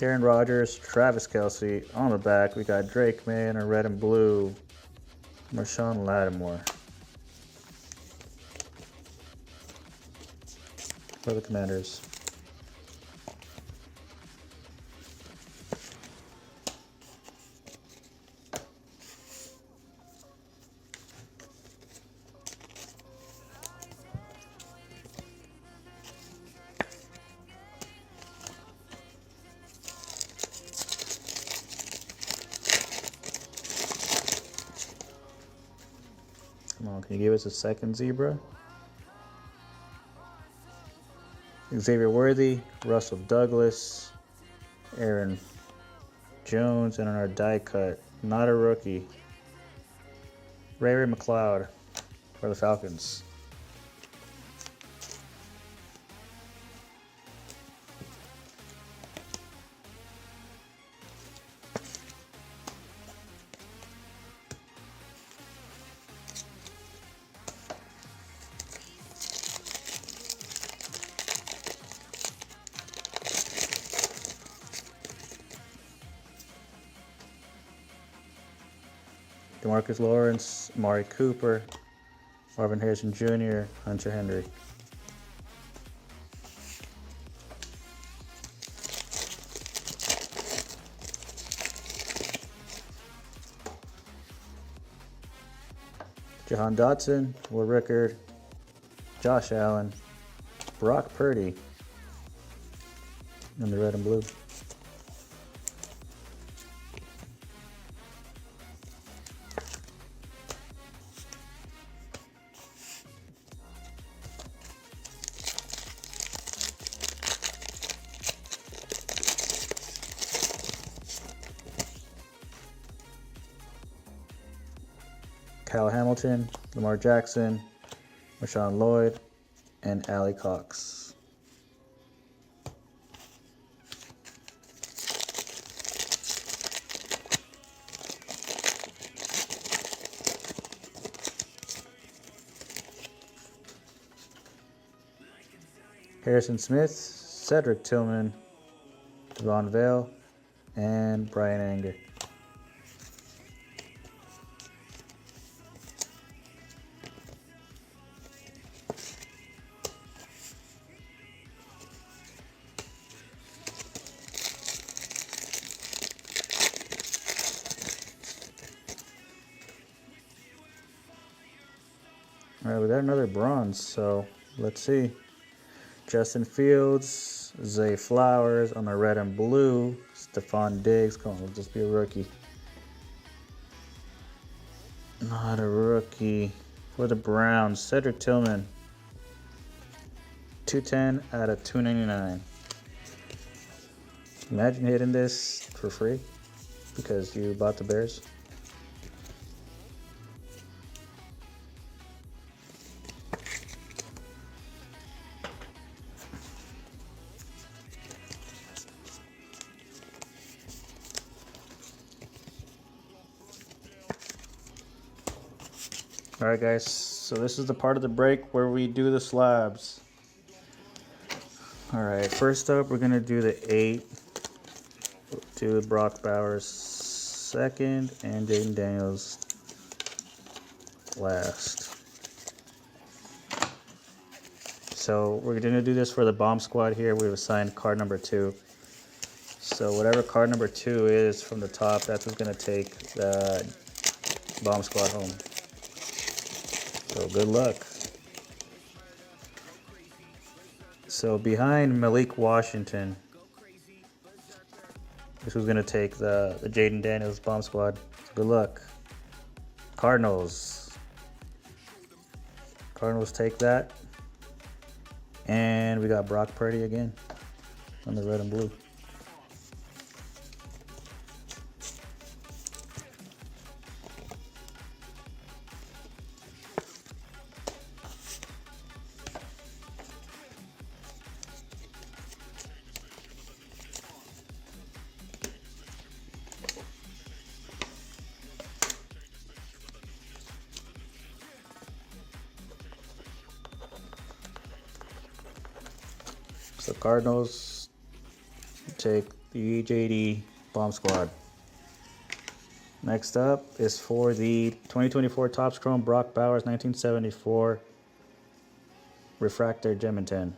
Aaron Rodgers, Travis Kelce. On the back, we got Drake May in a red and blue. Marshawn Lattimore. For the Commanders. Come on, can you give us a second zebra? Xavier Worthy, Russell Douglas, Aaron Jones, and on our die cut, not a rookie, Ray McLeod for the Falcons. DeMarcus Lawrence, Amari Cooper, Marvin Harrison Jr., Hunter Henry. Jahan Dotson, Will Rickard, Josh Allen, Brock Purdy, in the red and blue. Kyle Hamilton, Lamar Jackson, Marshawn Lloyd, and Ali Cox. Harrison Smith, Cedric Tillman, Devon Vale, and Brian Anger. All right, we got another bronze, so let's see. Justin Fields, Zay Flowers on the red and blue. Stephon Diggs, come on, we'll just be a rookie. Not a rookie. For the Browns, Cedric Tillman. 210 out of 299. Imagine hitting this for free because you bought the Bears. Alright guys, so this is the part of the break where we do the slabs. Alright, first up we're going to do the 8. Do Brock Bowers second and Jaden Daniels last. So we're going to do this for the bomb squad here. We've assigned card number 2. So whatever card number 2 is from the top, that's what's going to take the bomb squad home. So good luck. So behind Malik Washington, This was gonna take the Jaden Daniels bomb squad. Good luck. Cardinals. Cardinals take that. And we got Brock Purdy again on the red and blue. So Cardinals take the EJD bomb squad. Next up is for the 2024 Topps Chrome Brock Bowers 1974 Refractor Geminten.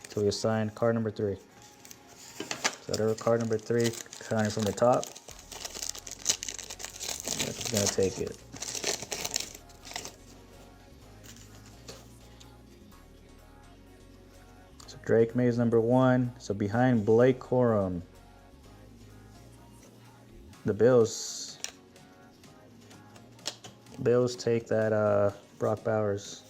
So we assign card number 3. So there, card number 3, counting from the top. That's gonna take it. So Drake Mays number 1. So behind Blake Corum, the Bills take that Brock Bowers.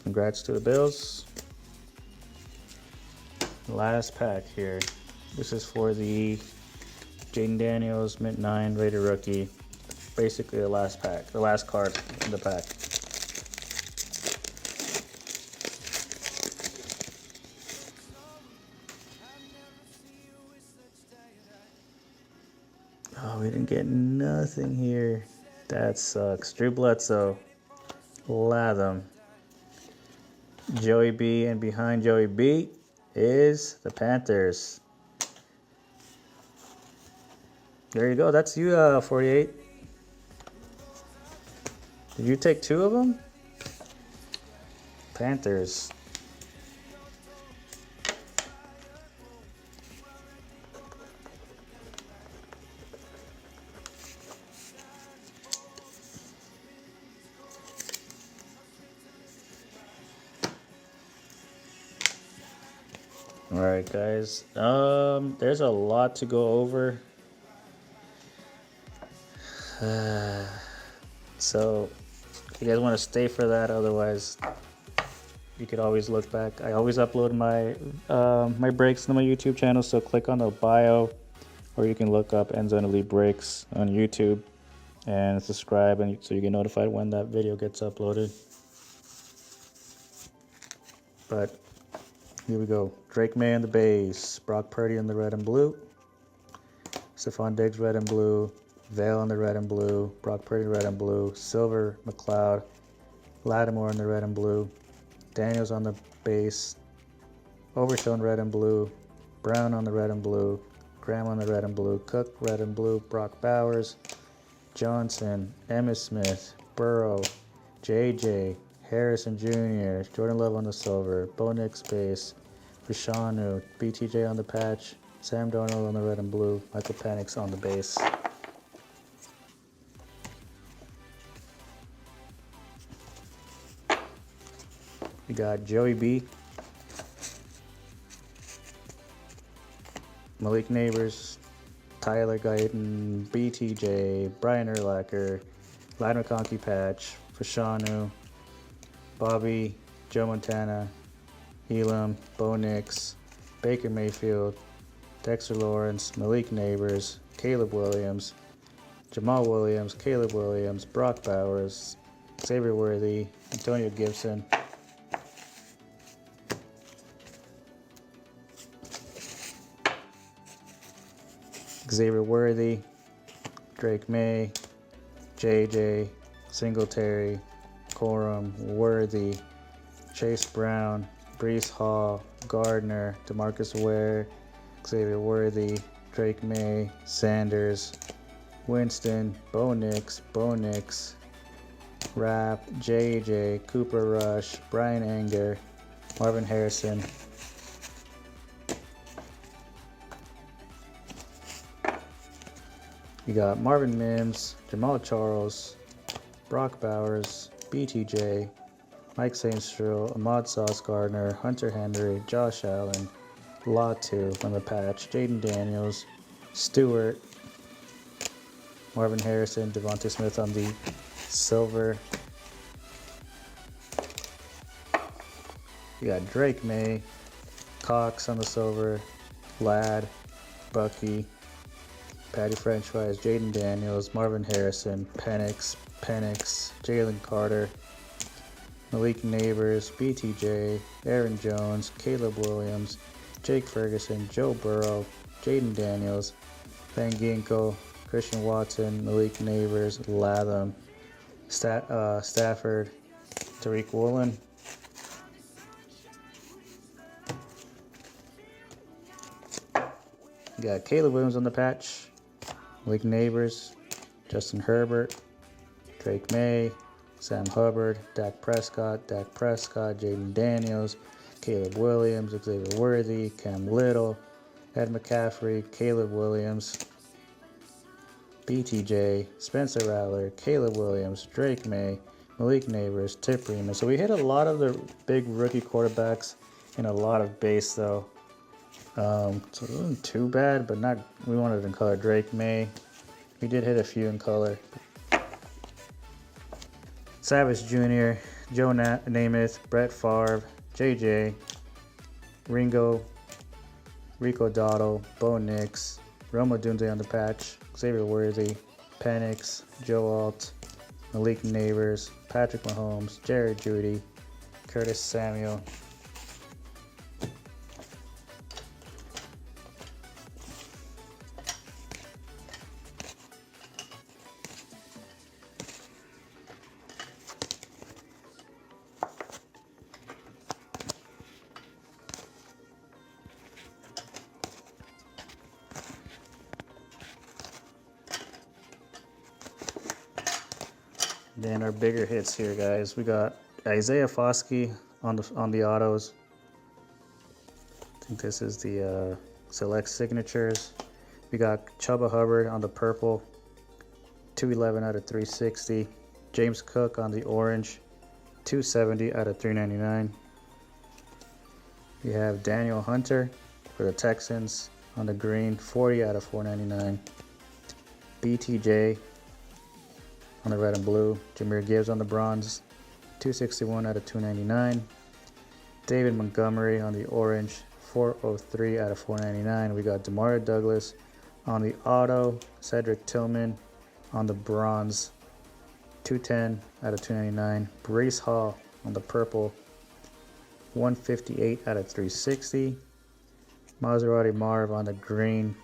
Congrats to the Bills. Last pack here. This is for the Jaden Daniels Mint 9 rated rookie. Basically the last pack, the last card in the pack. Oh, we didn't get nothing here. That sucks. Drew Bledsoe, Latham, Joey B, and behind Joey B is the Panthers. There you go. That's you, 48. Did you take 2 of them? Panthers. All right, guys. There's a lot to go over. So if you guys want to stay for that, otherwise you could always look back. I always upload my my breaks on my YouTube channel, so click on the bio, or you can look up Endzone Elite Breaks on YouTube and subscribe, and so you get notified when that video gets uploaded. But here we go. Drake May on the base, Brock Purdy in the red and blue, Stephon Diggs red and blue, Vale on the red and blue, Brock Purdy red and blue, Silver, McLeod, Lattimore in the red and blue, Daniels on the base, Overshown red and blue, Brown on the red and blue, Graham on the red and blue, Cook red and blue, Brock Bowers, Johnson, Emmitt Smith, Burrow, JJ, Harrison Jr., Jordan Love on the silver, Bo Nix base, Rishanu, BTJ on the patch, Sam Darnold on the red and blue, Michael Penix on the base. We got Joey B, Malik Neighbors, Tyler Guyton, BTJ, Brian Urlacher, Ladner Conkey patch, Fashanu, Bobby, Joe Montana, Elam, Bo Nix, Baker Mayfield, Dexter Lawrence, Malik Neighbors, Caleb Williams, Jamal Williams, Caleb Williams, Brock Bowers, Xavier Worthy, Antonio Gibson, Xavier Worthy, Drake May, JJ, Singletary, Corum, Worthy, Chase Brown, Breece Hall, Gardner, DeMarcus Ware, Xavier Worthy, Drake May, Sanders, Winston, Bo Nix, Rap, JJ, Cooper Rush, Brian Anger, Marvin Harrison. You got Marvin Mims, Jamal Charles, Brock Bowers, BTJ, Mike Saintsville, Ahmad Sauce Gardner, Hunter Henry, Josh Allen, Latu from the patch, Jaden Daniels, Stewart, Marvin Harrison, Devontae Smith on the silver. You got Drake May, Cox on the silver, Ladd, Bucky, Patty French Fries, Jaden Daniels, Marvin Harrison, Penix, Jalen Carter, Malik Neighbors, BTJ, Aaron Jones, Caleb Williams, Jake Ferguson, Joe Burrow, Jaden Daniels, Van Ginkel, Christian Watson, Malik Neighbors, Latham, Stafford, Tariq Woolen. You got Caleb Williams on the patch, Malik Neighbors, Justin Herbert, Drake May, Sam Hubbard, Dak Prescott, Jaden Daniels, Caleb Williams, Xavier Worthy, Cam Little, Ed McCaffrey, Caleb Williams, BTJ, Spencer Rattler, Caleb Williams, Drake May, Malik Neighbors, Tip Remus. So we hit a lot of the big rookie quarterbacks and a lot of base though. So it wasn't too bad, but not. We wanted in color. Drake May. We did hit a few in color. Savage Jr., Joe Namath, Brett Favre, JJ, Ringo, Rico Dottle, Bo Nix, Roma Dunze on the patch, Xavier Worthy, Penix, Joe Alt, Malik Neighbors, Patrick Mahomes, Jared Judy, Curtis Samuel. Then our bigger hits here, guys. We got Isaiah Foskey on the autos. I think this is the select signatures. We got Chuba Hubbard on the purple, 211 out of 360. James Cook on the orange, 270 out of 399. We have Daniel Hunter for the Texans on the green, 40 out of 499. BTJ on the red and blue. Jahmyr Gibbs on the bronze, 261 out of 299. David Montgomery on the orange, 403 out of 499. We got Demario Douglas on the auto. Cedric Tillman on the bronze, 210 out of 299. Breece Hall on the purple, 158 out of 360. Maserati Marv on the green,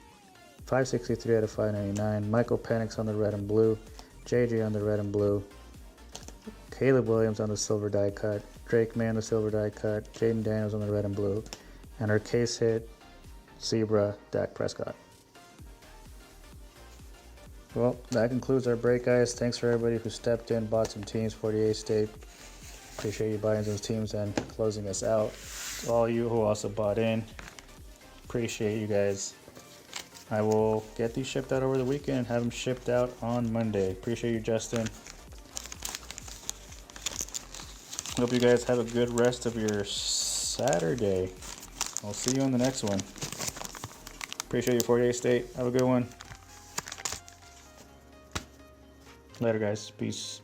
563 out of 599. Michael Penix on the red and blue. JJ on the red and blue, Caleb Williams on the silver die cut, Drake May on the silver die cut, Jaden Daniels on the red and blue, and our case hit, Zebra, Dak Prescott. Well, that concludes our break, guys. Thanks for everybody who stepped in, bought some teams, 48 State. Appreciate you buying those teams and closing us out. To all you who also bought in, appreciate you guys. I will get these shipped out over the weekend and have them shipped out on Monday. Appreciate you, Justin. Hope you guys have a good rest of your Saturday. I'll see you on the next one. Appreciate you, 48 State. Have a good one. Later, guys. Peace.